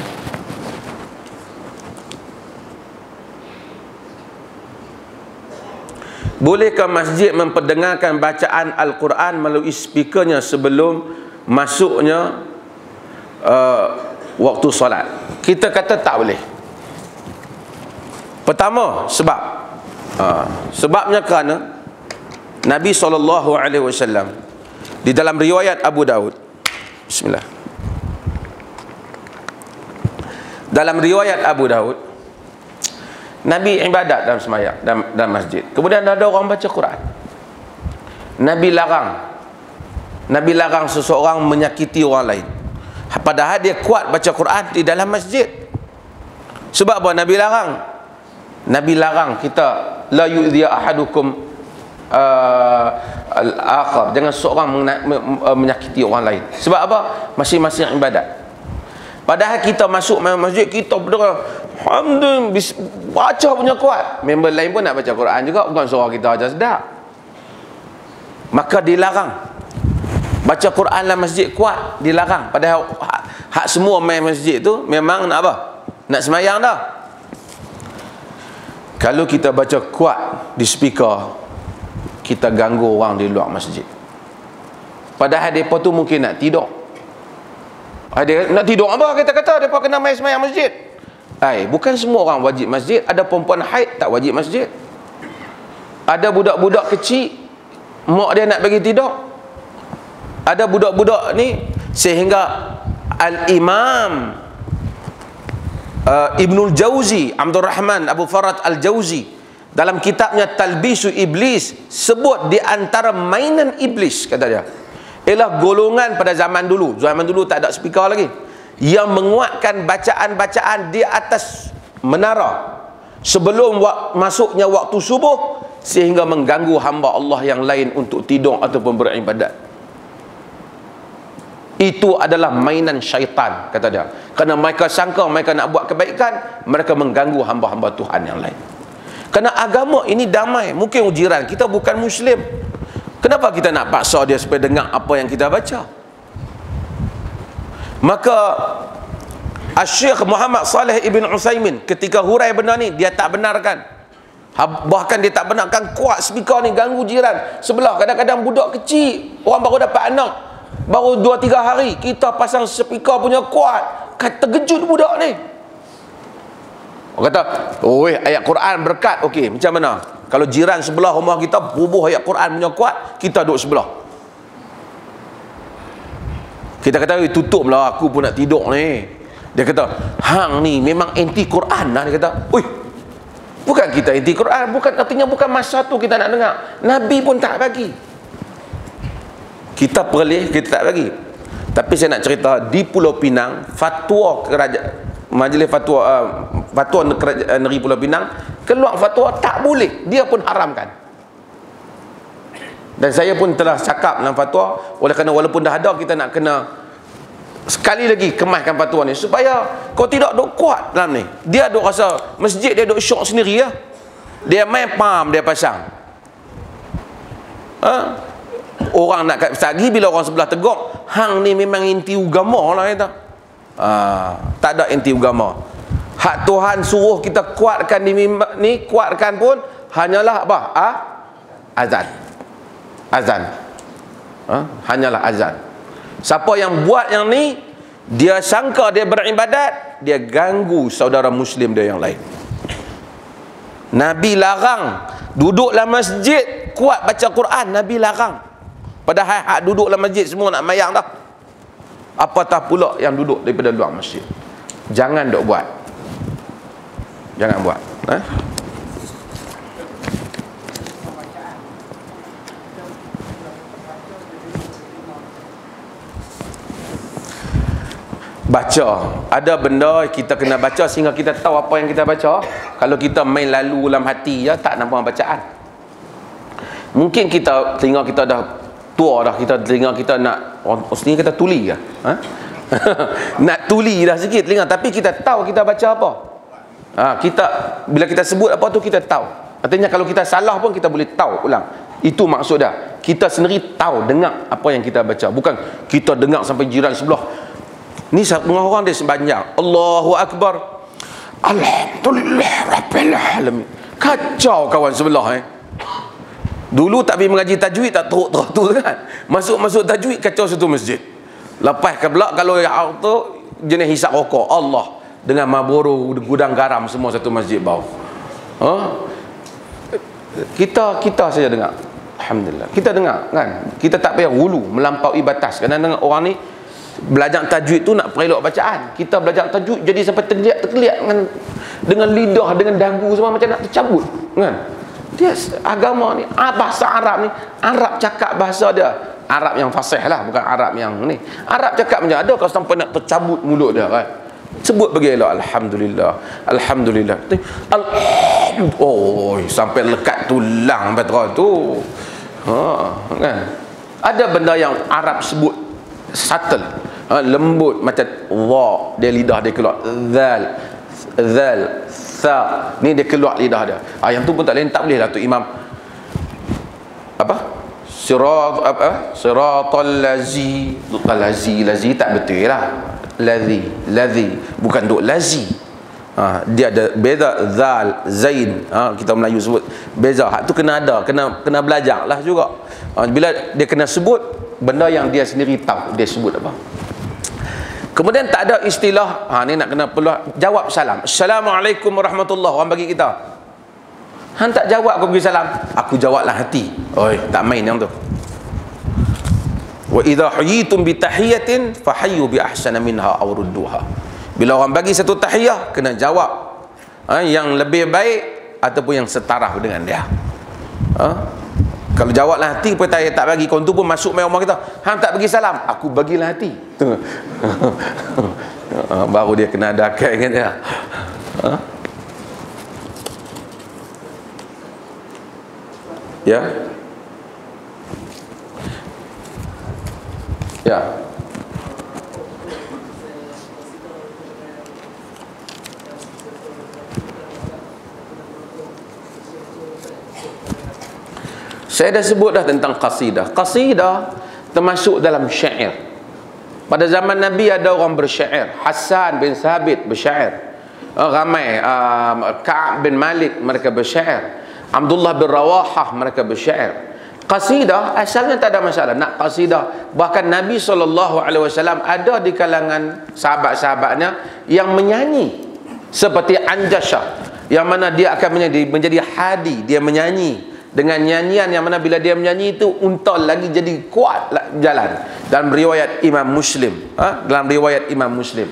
Bolehkah masjid memperdengarkan bacaan Al-Quran melalui speakernya sebelum masuknya waktu solat? Kita kata tak boleh. Pertama, sebabnya kerana Nabi SAW di dalam riwayat Abu Daud, bismillah, dalam riwayat Abu Daud, Nabi ibadat dalam sembahyang dalam masjid. Kemudian ada orang baca Quran. Nabi larang seseorang menyakiti orang lain. Padahal dia kuat baca Quran di dalam masjid. Sebab apa Nabi larang? Nabi larang kita la yu'dhi ahadukum al-akhar. Jangan seorang menyakiti orang lain. Sebab apa? Masing-masing ibadat. Padahal kita masuk masjid, kita berdoa alhamdulillah, baca punya kuat. Member lain pun nak baca Quran juga, bukan suara kita aja sedap. Maka dilarang. Baca Quran dalam masjid kuat dilarang, padahal hak semua main masjid tu memang nak apa? Nak semayang dah. Kalau kita baca kuat di speaker, kita ganggu orang di luar masjid. Padahal mereka tu mungkin nak tidur. Ada nak tidur apa kita kata mereka kena main semayang masjid. Bukan semua orang wajib masjid. Ada perempuan haid tak wajib masjid. Ada budak-budak kecil mak dia nak bagi tidur. Ada budak-budak ni sehingga Al-Imam Ibnul Jauzi, Abdul Rahman Abu Farad Al-Jauzi dalam kitabnya Talbisu Iblis sebut di antara mainan iblis, kata dia, ialah golongan pada zaman dulu tak ada speaker lagi, yang menguatkan bacaan-bacaan di atas menara sebelum masuknya waktu subuh, sehingga mengganggu hamba Allah yang lain untuk tidur ataupun beribadat. Itu adalah mainan syaitan, kata dia. Kerana mereka sangka mereka nak buat kebaikan, mereka mengganggu hamba-hamba Tuhan yang lain. Kerana agama ini damai. Mungkin jiran kita bukan Muslim, kenapa kita nak paksa dia supaya dengar apa yang kita baca? Maka Syekh Muhammad Saleh Ibn Utsaimin ketika hurai benda ni, dia tak benarkan. Bahkan dia tak benarkan kuat speaker ni ganggu jiran sebelah. Kadang-kadang budak kecil, orang baru dapat anak, baru 2-3 hari, kita pasang speaker punya kuat, terkejut budak ni. Orang kata, ayat Quran berkat. Okey, macam mana? Kalau jiran sebelah rumah kita bubuh ayat Quran punya kuat, kita duduk sebelah. Kita kata, tutuplah, aku pun nak tidur ni. Dia kata, hang ni memang anti Quran lah. Dia kata, bukan kita anti Quran, bukan, artinya bukan masa tu kita nak dengar. Nabi pun tak bagi. Kita perlih, kita tak bagi. Tapi saya nak cerita, di Pulau Pinang, fatwa kerajaan, Majlis Fatwa Negeri Pulau Pinang keluar fatwa tak boleh, dia pun haramkan. Dan saya pun telah cakap dalam fatwa, oleh kerana walaupun dah ada, kita nak kena sekali lagi kemaskan fatwa ni supaya kau tidak duk kuat dalam ni. Dia duk rasa masjid dia duk syok sendiri ya. Dia main pam dia pasang. Orang nak sagi bila orang sebelah teguk, hang ni memang inti agama lah kata. Tak ada inti agama. Hak Tuhan suruh kita kuatkan di mimbar ni, kuatkan pun hanyalah apa? Azan. Hanyalah azan. Siapa yang buat yang ni, dia sangka dia beribadat, dia ganggu saudara muslim dia yang lain. Nabi larang duduk dalam masjid kuat baca Quran, Nabi larang. Padahal hak duduk dalam masjid semua nak mayang dah, apatah pula yang duduk daripada luar masjid. Jangan dok buat. Jangan buat. Baca. Ada benda kita kena baca sehingga kita tahu apa yang kita baca. Kalau kita main lalu dalam hati ya, tak nampak bacaan. Mungkin kita, telinga kita dah tua dah, telinga kita nak, orang sini kata tuli ke? Nak tuli dah sikit telinga, tapi kita tahu kita baca apa. Kita bila kita sebut apa tu kita tahu. Artinya kalau kita salah pun kita boleh tahu ulang. Itu maksud dah. Kita sendiri tahu, dengar apa yang kita baca. Bukan kita dengar sampai jiran sebelah. Ni setengah orang dia sembahyang, Allahu Akbar, Alhamdulillah Rabbil Alamin. Kacau kawan sebelah Dulu tak pergi mengaji tajwid, tak teruk-teruk tu kan. Masuk-masuk tajwid kacau satu masjid. Lepas ke belak kalau yang tu jenis hisap rokok, Allah, dengan Marlboro, gudang garam semua satu masjid bau. Kita saja dengar. Alhamdulillah. Kita dengar kan. Kita tak payah hulu melampaui batas. Kadang-kadang orang ni belajar tajwid tu nak perelok bacaan. Kita belajar tajwid jadi sampai terkeliat dengan lidah, dengan dagu semua macam nak tercabut kan. Dia agama ni, bahasa Arab ni, Arab cakap bahasa dia, Arab yang fasih lah, bukan Arab yang ni. Arab cakap macam ada kau sampai nak tercabut mulut dia kan. Sebut bagi elok, Alhamdulillah, Alhamdulillah. Sampai lekat tulang betul tu. Kan. Ada benda yang Arab sebut subtle, lembut macam wa, dia lidah dia keluar zal, sa, ni dia keluar lidah dia. Yang tu pun tak lain, tak boleh lah tu Imam Siratal lazi tak betul lah. Lazi bukan duk lazi. Dia ada beza zal zain. Kita Melayu sebut beza. Hak tu kena ada, kena belajar lah juga. Bila dia kena sebut benda yang dia sendiri tahu, dia sebut apa. Kemudian tak ada istilah ni nak kena perlu jawab salam. Assalamualaikum warahmatullahi. Orang bagi kita, hang tak jawab kau bagi salam, aku jawablah hati. Oi, tak main yang tu. Wa idza huyitum bi tahiyatin fahayyu bi ahsana minha aw rudduha. Bila orang bagi satu tahiyah, kena jawab yang lebih baik ataupun yang setara dengan dia. Kalau jawablah hati pun tak bagi, kau tu pun masuk main rumah kita, hang tak bagi salam, aku bagilah hati. Baru dia kena ada akal dengan dia. Ya. Ya. Saya dah sebut dah tentang qasidah. Qasidah termasuk dalam syair. Pada zaman Nabi ada orang bersyair. Hassan bin Sabit bersyair. Ramai Ka'ab bin Malik mereka bersyair. Abdullah bin Rawahah mereka bersyair. Qasidah asalnya tak ada masalah nak qasidah. Bahkan Nabi SAW ada di kalangan sahabat-sahabatnya yang menyanyi seperti Anjashah, yang mana dia akan menjadi hadi, dia menyanyi dengan nyanyian yang mana bila dia menyanyi itu unta lagi jadi kuat jalan. Dalam riwayat Imam Muslim, dalam riwayat Imam Muslim,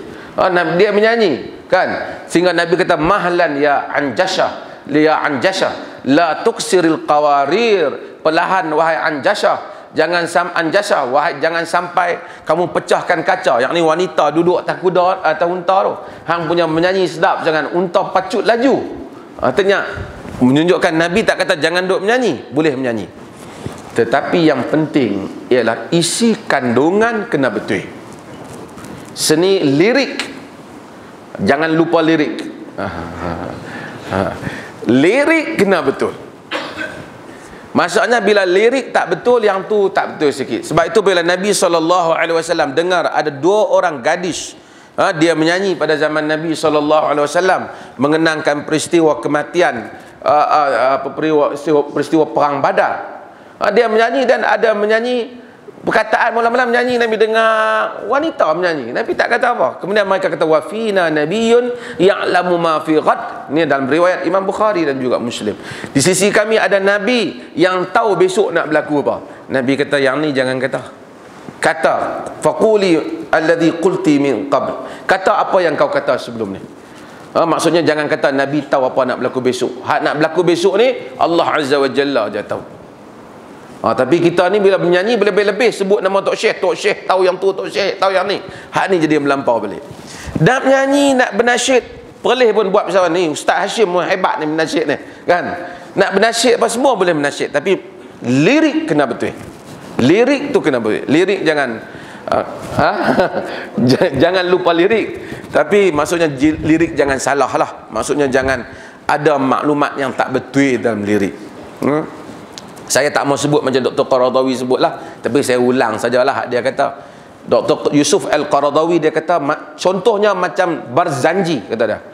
dia menyanyi kan, sehingga Nabi kata mahlan ya Anjashah, ya Anjashah la tuksiril qawarir, perlahan wahai Anjashah, jangan sampai kamu pecahkan kaca. Yang ni wanita duduk atas kuda atau unta tu, hang punya menyanyi sedap, jangan unta pacut laju. Artinya menunjukkan Nabi tak kata jangan duk menyanyi, boleh menyanyi, tetapi yang penting ialah isi kandungan kena betul. Seni lirik, jangan lupa lirik. Lirik kena betul. Maksudnya bila lirik tak betul, yang tu tak betul sikit. Sebab itu bila Nabi SAW dengar ada dua orang gadis, dia menyanyi pada zaman Nabi SAW mengenangkan peristiwa kematian, peristiwa perang Badar. Dia menyanyi dan ada menyanyi perkataan mula-mula menyanyi, Nabi dengar wanita menyanyi, Nabi tak kata apa. Kemudian mereka kata wa fina nabiyyun ya'lamu ma fi ghad. Ini dalam riwayat Imam Bukhari dan juga Muslim. Di sisi kami ada nabi yang tahu besok nak berlaku apa. Nabi kata yang ni jangan kata faquli alladhi qulti min qabl, kata apa yang kau kata sebelum ni. Maksudnya jangan kata Nabi tahu apa nak berlaku besok. Hak nak berlaku besok ni Allah Azza wa Jalla je tahu. Tapi kita ni bila menyanyi lebih-lebih sebut nama Tok Syekh tahu yang tu, Tok Syekh tahu yang ni. Hak ni jadi melampau balik. Nak menyanyi, nak bernasyid, perleh pun buat macam ni. Ustaz Hashim hebat ni bernasyid ni, kan? Nak bernasyid apa semua boleh bernasyid, tapi lirik kena betul. Lirik tu kena betul. Lirik jangan jangan lupa lirik, tapi maksudnya lirik jangan salah lah. Maksudnya jangan ada maklumat yang tak betul dalam lirik. Saya tak mau sebut macam Dr. Qaradawi sebutlah, tapi saya ulang sajalah. Dia kata, Dr. Yusuf Al-Qaradawi dia kata contohnya macam Barzanji, kata dia.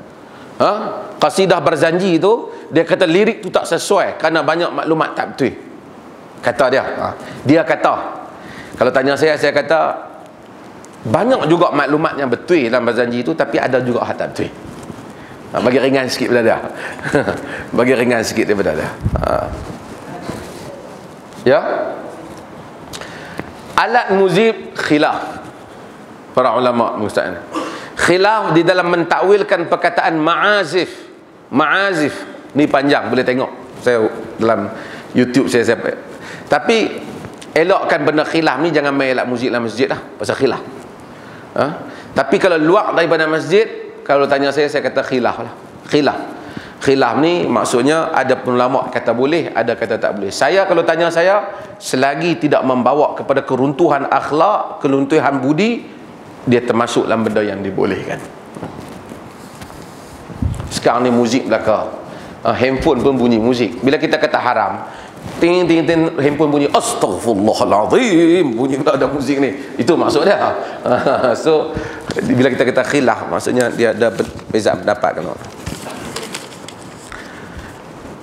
Qasidah Barzanji itu dia kata lirik tu tak sesuai kerana banyak maklumat tak betul. Kata dia. Dia kata, kalau tanya saya kata banyak juga maklumat yang betul dalam Barzanji itu, tapi ada juga hal tak betul. Bagi ringan sikit daripada dia. Bagi ringan sikit daripada dia. Ya. Alat muzik khilaf. Para ulama mengatakan khilaf di dalam mentakwilkan perkataan ma'azif. Ma'azif ni panjang, boleh tengok saya dalam YouTube saya sampai. Tapi elokkan benda khilaf ni, jangan main alat muzik dalam masjid lah, pasal khilaf. Tapi kalau luar daripada masjid, kalau tanya saya kata khilaf lah. Khilaf ni maksudnya ada ulama kata boleh, ada kata tak boleh. Saya kalau tanya saya, selagi tidak membawa kepada keruntuhan akhlak, keruntuhan budi, dia termasuk dalam benda yang dibolehkan. Sekarang ni muzik belaka, handphone pun bunyi muzik. Bila kita kata haram, ting ting ting, handphone bunyi, astaghfirullahalazim, bunyi pula ada muzik ni. Itu maksud dia. So bila kita kata khilaf, maksudnya dia ada beza pendapat kan.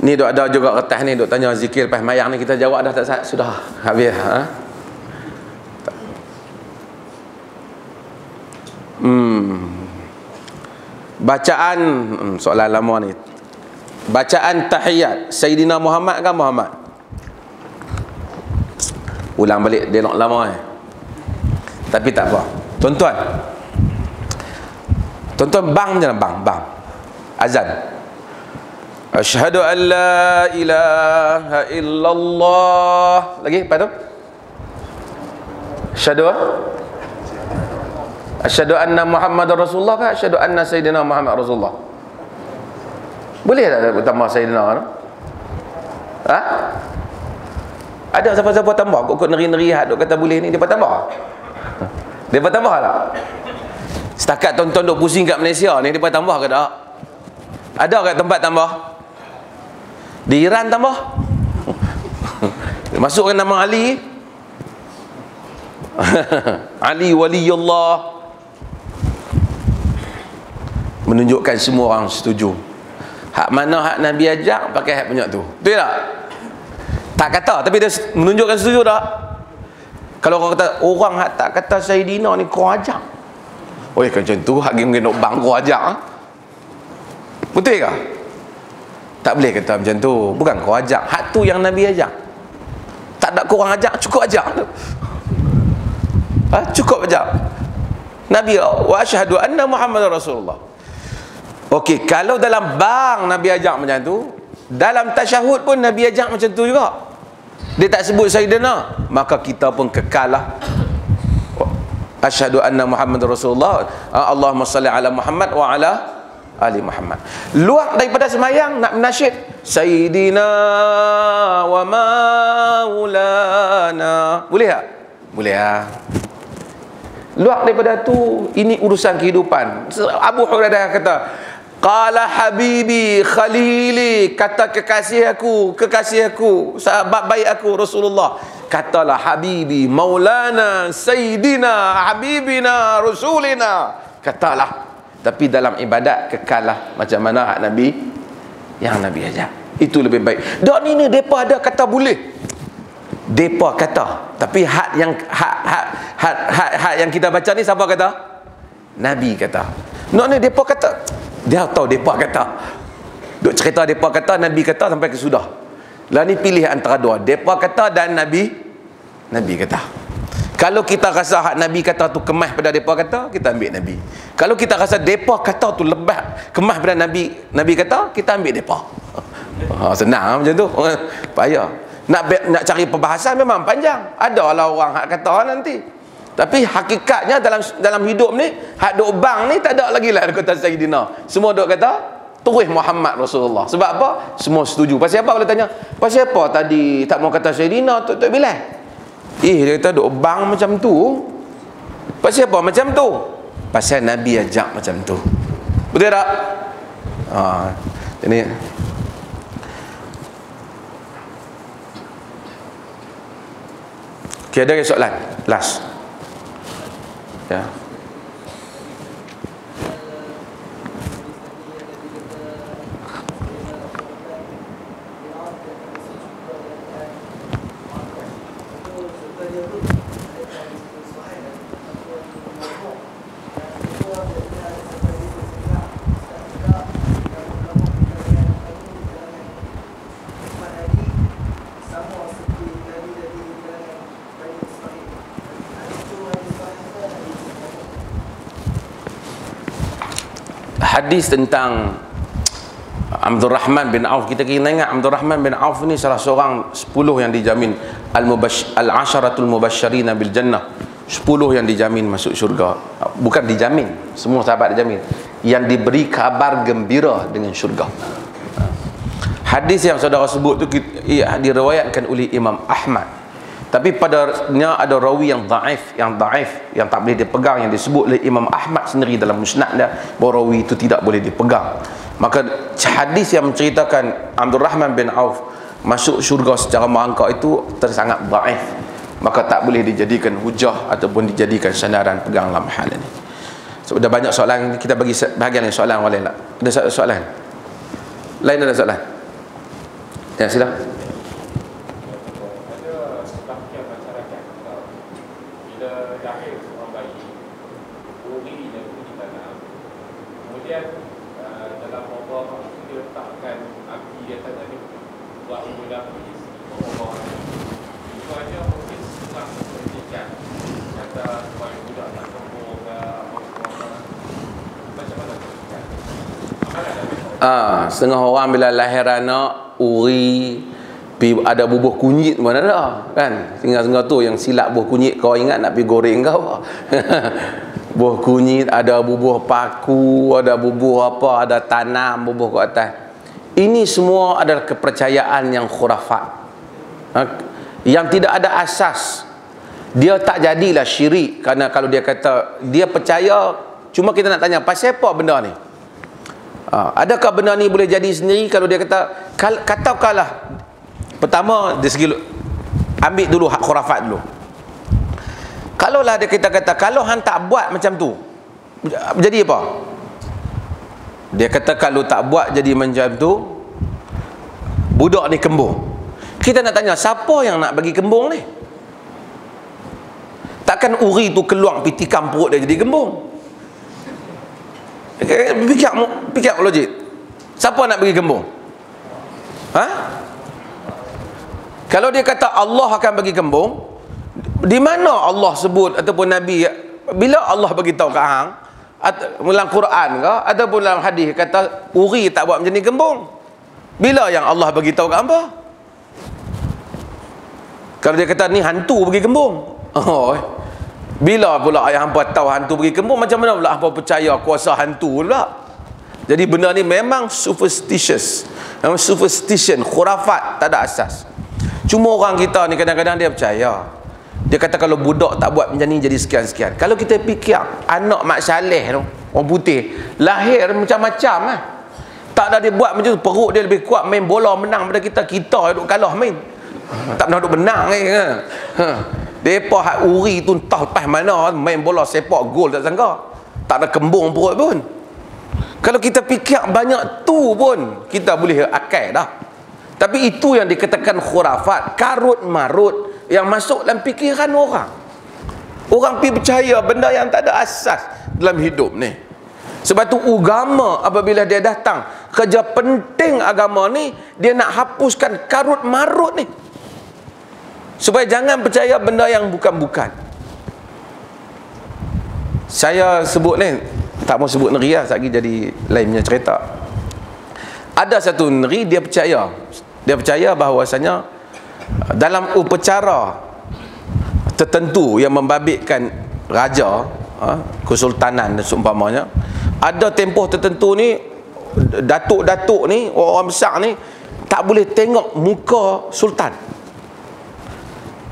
Ni dok ada juga kertas ni dok tanya zikir lepas mayang ni, kita jawab dah tak sudah habis Bacaan soalan lama ni. Bacaan tahiyat Sayyidina Muhammad kan Muhammad? Ulang balik, dia nak lama tapi tak apa. Tuan-tuan bang macam mana? Bang azan. Asyhadu an la ilaha illallah. Lagi apa tu? Asyhadu anna Muhammadar Rasulullah ke asyhadu anna Sayyidina Muhammad Rasulullah? Boleh tak tambah Sayyidina kan? Ada siapa-siapa tambah? Kok neri-neri duk kata boleh ni, depa tambah? Depa tambah tak? Setakat tonton duk pusing kat Malaysia ni, depa tambah ke tak? Ada kat tempat tambah? Di Iran tambah? Masukkan nama Ali. Ali waliullah. Menunjukkan semua orang setuju. Hak mana hak Nabi ajak, pakai hak punya tu. Betul tak? Tak kata, tapi dia menunjukkan setuju tak? Kalau orang kata, orang hak tak kata Sayyidina ni kau ajak. Oh ya, macam tu hak game nak bang kau ajak. Betul ke? Tak boleh kata macam tu. Bukan kau ajak, hak tu yang Nabi ajak. Tak ada korang ajak, cukup ajak. Cukup ajak. Nabi wa asyhadu anna Muhammadar Rasulullah. Okey, kalau dalam bang Nabi ajak macam tu, dalam tasyahud pun Nabi ajak macam tu juga. Dia tak sebut Sayyidina, maka kita pun kekalah. Asyhadu anna Muhammadar Rasulullah. Allahumma salli ala Muhammad wa ala ali Muhammad. Luar daripada semayang nak menasyid Sayyidina wa maulana. Boleh tak? Boleh lah. Luar daripada tu, ini urusan kehidupan. Abu Hurairah kata, qala habibi khalili, kata kekasih aku, sahabat baik aku Rasulullah. Katalah habibi maulana sayyidina habibina rasulina. Katalah. Tapi dalam ibadat kekalah macam mana hak Nabi yang Nabi ajar. Itu lebih baik. Dak ni depa ada kata boleh. Depa kata, tapi hak yang kita baca ni siapa kata? Nabi kata. Nak ni depa kata. Dia tahu depa kata. Duk cerita depa kata, Nabi kata sampai ke sudah. Lah ni pilih antara dua. Depa kata dan Nabi kata. Kalau kita rasa hak Nabi kata tu kemas pada depa kata, kita ambil Nabi. Kalau kita rasa depa kata tu lebih kemas pada Nabi kata, kita ambil depa. Senang macam tu. Payah. Nak cari perbahasan memang panjang. Adalah orang hak kata nanti. Tapi hakikatnya dalam hidup ni, hak duk bang ni tak ada lagi lah kata Sayyidina. Semua duk kata terus Muhammad Rasulullah. Sebab apa? Semua setuju. Pasal apa boleh tanya? Pasal apa tadi tak mau kata Sayyidina Tok Bilal? Dia kata duk bang macam tu. Pasal apa macam tu? Pasal Nabi ajak macam tu. Betul tak? Ini okay, ada soalan last ya. Hadis tentang Abdul Rahman bin Auf. Kita kena ingat Abdul Rahman bin Auf ni salah seorang 10 yang dijamin al-asharatul mubasysyirina bil jannah. 10 yang dijamin masuk syurga. Bukan dijamin, semua sahabat dijamin, yang diberi kabar gembira dengan syurga. Hadis yang saudara sebut tu diriwayatkan oleh Imam Ahmad. Tapi padanya ada rawi yang dhaif, yang tak boleh dipegang, yang disebut oleh Imam Ahmad sendiri dalam musnad dia, bahawa rawi itu tidak boleh dipegang. Maka hadis yang menceritakan Abdul Rahman bin Auf masuk syurga secara merangkak itu sangat dhaif, maka tak boleh dijadikan hujah ataupun dijadikan sandaran pegang dalam hal ini. So, dah banyak soalan, kita bagi bahagian yang soalan lain tak? Ada soalan? Lain ada soalan? Ya, sila. Setengah orang bila lahir anak uri ada bubuh kunyit mana ada kan, setengah tu yang silap bubuh kunyit, kau ingat nak pergi goreng kau bubuh kunyit, ada bubuh paku, ada bubuh apa, ada tanam bubuh ke atas. Ini semua adalah kepercayaan yang khurafat, yang tidak ada asas. Dia tak jadilah syirik, kerana kalau dia kata dia percaya, cuma kita nak tanya pasal apa benda ni. Adakah benda ni boleh jadi sendiri? Kalau dia kata, katakanlah pertama dari segi ambil dulu hak khurafat dulu. Kalaulah dia kita kata kalau hang tak buat macam tu, jadi apa? Dia kata kalau tak buat jadi macam tu, budak ni kembung. Kita nak tanya siapa yang nak bagi kembung ni? Takkan uri tu keluar pitikam perut dia jadi kembung. Fikir logik. Siapa nak bagi kembung? Kalau dia kata Allah akan bagi kembung, di mana Allah sebut ataupun Nabi, bila Allah bagi tahu kat hang dalam Quran ke ataupun dalam hadis kata uri tak buat macam ni kembung? Bila yang Allah bagi tahu kat hangpa? Kalau dia kata ni hantu bagi kembung, bila pula ayah hampa tahu hantu pergi kembung? Macam mana pula hampa percaya kuasa hantu pula? Jadi benda ni memang superstitious, memang superstition, khurafat, tak ada asas. Cuma orang kita ni kadang-kadang dia percaya. Dia kata kalau budak tak buat macam ni jadi sekian-sekian. Kalau kita fikir anak Mak Saleh tu, orang putih, lahir macam-macam lah. Tak ada dia buat macam tu, perut dia lebih kuat, main bola menang pada kita. Kita duduk kalah main, tak pernah duduk menang ni. Depa hak uri tu entah lepas mana main bola sepak gol tak sangka. Tak ada kembung perut pun. Kalau kita fikir banyak tu pun kita boleh akal dah. Tapi itu yang dikatakan khurafat, karut marut yang masuk dalam fikiran orang. Orang pergi percaya benda yang tak ada asas dalam hidup ni. Sebab tu agama apabila dia datang, kerja penting agama ni dia nak hapuskan karut marut ni. Supaya jangan percaya benda yang bukan-bukan. Saya sebut ni, tak mau sebut negeri lah, lagi jadi lain punya cerita. Ada satu negeri dia percaya bahawasanya dalam upacara tertentu yang membabitkan raja, kesultanan dan seumpamanya, ada tempoh tertentu ni datuk-datuk ni, orang besar ni tak boleh tengok muka sultan.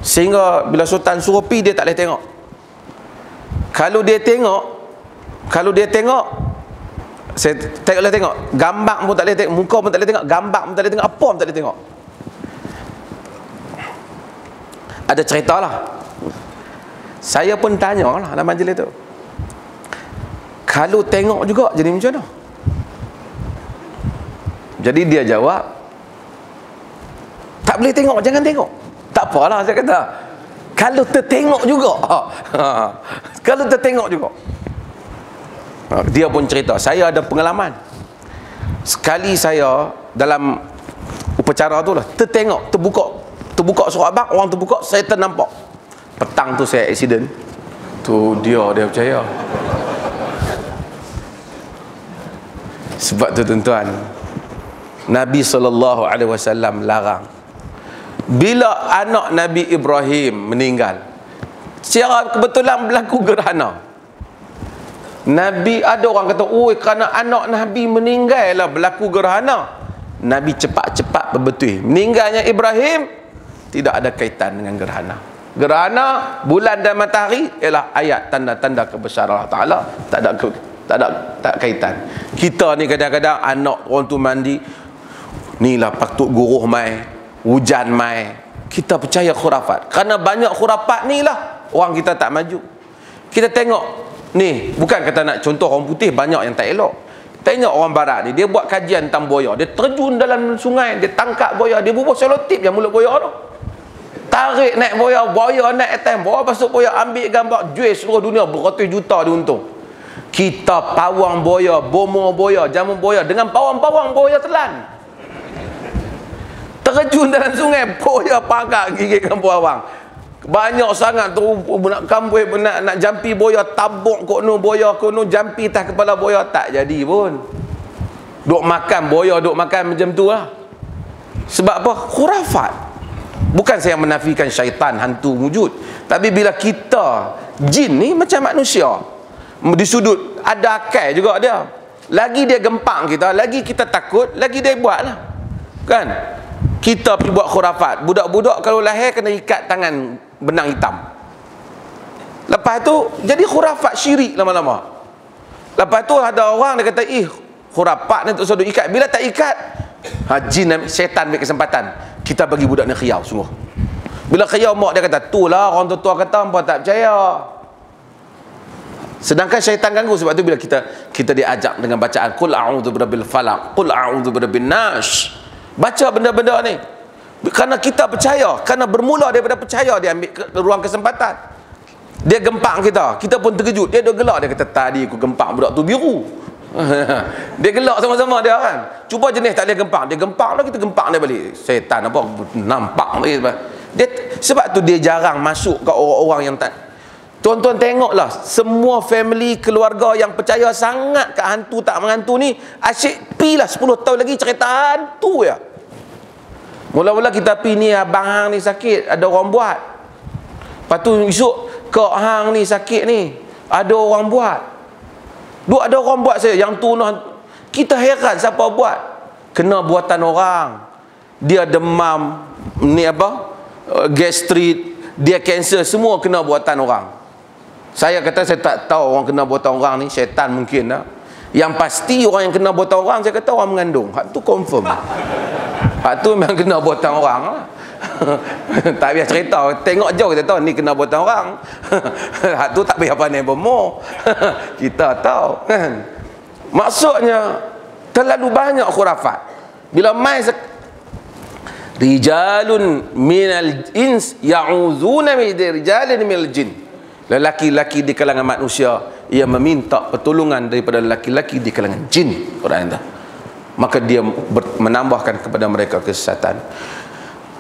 Sehingga bila sultan suruh pergi, dia tak boleh tengok. Kalau dia tengok, saya tak boleh tengok gambar pun tak boleh tengok, muka pun tak boleh tengok, gambar pun tak boleh tengok, apa pun tak boleh tengok. Ada cerita lah, saya pun tanya lah dalam majlis tu, kalau tengok juga jadi macam mana? Jadi dia jawab, tak boleh tengok, jangan tengok. Tak apalah, saya kata, kalau tertengok juga. Kalau tertengok juga. Dia pun cerita, saya ada pengalaman. Sekali saya dalam upacara tu lah, tertengok, terbuka surat abang, orang terbuka, saya ternampak. Petang tu saya accident. Tu dia percaya. Sebab tu tuan-tuan, Nabi SAW larang. Bila anak Nabi Ibrahim meninggal, secara kebetulan berlaku gerhana. Nabi, ada orang kata, oi, kerana anak Nabi meninggal lah berlaku gerhana. Nabi cepat-cepat berbetul, meninggalnya Ibrahim tidak ada kaitan dengan gerhana. Gerhana bulan dan matahari ialah ayat tanda-tanda kebesaran Allah Ta'ala, tak ada kaitan. Kita ni kadang-kadang anak orang tu mandi, ni lah patut guruh mai, hujan mai, kita percaya khurafat. Kerana banyak khurafat ni lah orang kita tak maju. Kita tengok ni, bukan kata nak contoh orang putih banyak yang tak elok. Tengok orang barat ni, dia buat kajian tentang buaya, dia terjun dalam sungai, dia tangkap buaya, dia bubuh selotip je mulut buaya tu, tarik naik buaya, buaya naik atas, bawa masuk buaya, ambil gambar, jual seluruh dunia, beratus juta dia untung. Kita pawang buaya, bomo buaya, jamu buaya dengan pawang-pawang buaya telan, terjun dalam sungai, buaya pangkak gigitkan pawang. Banyak sangat tu nak kambui, nak jampi buaya, tabuk kono buaya, kono jampi atas kepala buaya, tak jadi pun. Duk makan buaya, duk makan macam tu lah. Sebab apa? Khurafat. Bukan saya menafikan syaitan, hantu wujud, tapi bila kita, jin ni macam manusia, di sudut ada akal juga dia. Lagi dia gempak kita, lagi kita takut, lagi dia buat lah, kan? Kita pergi buat khurafat. Budak-budak kalau lahir kena ikat tangan benang hitam. Lepas tu jadi khurafat syirik lama-lama. Lepas tu ada orang dia kata, khurafat ni tak usah ikat. Bila tak ikat, jin, syaitan ambil kesempatan, kita bagi budak ni khiyau sungguh. Bila khiyau, mak dia kata, tu lah orang tua kata, hampa tak percaya. Sedangkan syaitan ganggu. Sebab tu bila kita diajak dengan bacaan qul a'udzu birabbil falaq, qul a'udzu birabbin nas, baca benda-benda ni, kerana kita percaya, kerana bermula daripada percaya, dia ambil ruang kesempatan, dia gempak kita pun terkejut, dia duk gelak, dia kata tadi aku gempak budak tu biru. Dia gelak sama-sama dia kan. Cuba jenis tak boleh gempak, dia gempak lah, kita gempak dia balik. Syaitan apa nampak lagi. Sebab tu dia jarang masuk ke orang-orang yang tak. Tuan-tuan tengoklah, semua family, keluarga yang percaya sangat kat hantu tak menghantu ni, asyik pi lah 10 tahun lagi cerita hantu ya. Mula-mula kita pi ni, abang hang ni sakit, ada orang buat. Lepas tu esok, kak hang ni sakit ni, ada orang buat. Duk ada orang buat saya, yang tu noh. Kita heran siapa buat. Kena buatan orang. Dia demam, ni apa, gastrit, dia kanser, semua kena buatan orang. Saya kata saya tak tahu orang kena buatan orang ni, syaitan mungkin lah. Yang pasti orang yang kena buatan orang, saya kata orang mengandung. Hak tu confirm. Hak tu memang kena buatan orang lah. Tak biar cerita, tengok jauh kita tahu ni kena buatan orang. Hak tu tak payah pandai bomo. Kita tahu kan. Maksudnya terlalu banyak khurafat. Bila mai rijalun minal ins ya'uzuna min rijalin minal jin, lelaki-lelaki di kalangan manusia ia meminta pertolongan daripada lelaki-lelaki di kalangan jin. Quran itu, maka dia menambahkan kepada mereka kesesatan.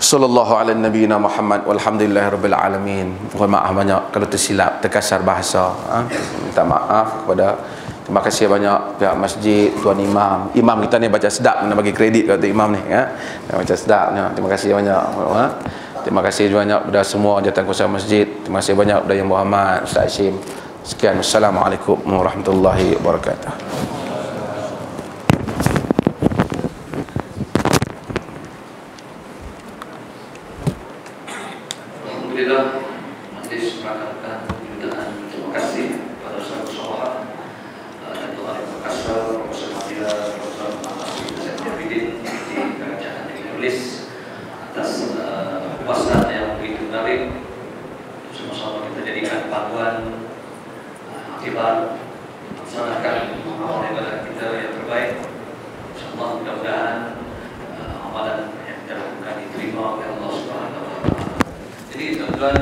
Sallallahu alaihi nabiyina Muhammad walhamdulillahirabbil alamin. Mohon maaf banyak kalau tersilap, terkasar bahasa, minta maaf kepada. Terima kasih banyak pihak masjid, tuan imam. Imam kita ni baca sedap, nak bagi kredit kat imam ni ya. Baca sedap ni. Terima kasih banyak. Terima kasih banyak kepada semua jawatankuasa masjid. Terima kasih banyak kepada Yang Muhammad, Ustaz Hashim. Sekian, Assalamualaikum warahmatullahi wabarakatuh. Alhamdulillah, majlis merakamkan jutaan terima kasih kepada sahabat-sahabat dan Tuhan Yang Perkasa, Profesor Madila, Profesor Mahasiswa Zaid Jabidin di kerajaan yang ditulis atas kuasa yang begitu menarik. Sama-sama kita jadikan panduan akibat melaksanakan amal ibadah kita yang terbaik. InsyaAllah mudah-mudahan amalan yang kita lakukan diterima oleh Allah Subhanahu Wa Taala. Jadi tuan-tuan,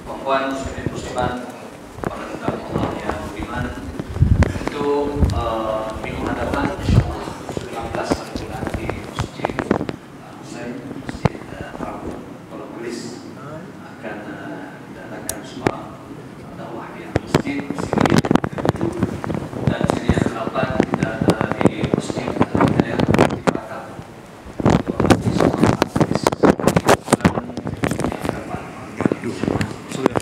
puan-puan, muslimin-muslimat, para tetamu Allah yang beriman, itu minggu hadapan insyaAllah 19 bulan di Masjid Masjid Rabu Polis akan diadakan semua dakwah di masjid sini, dan sini yang ke-8 kita ada di Masjid Hidayah di Barakah. Sudah.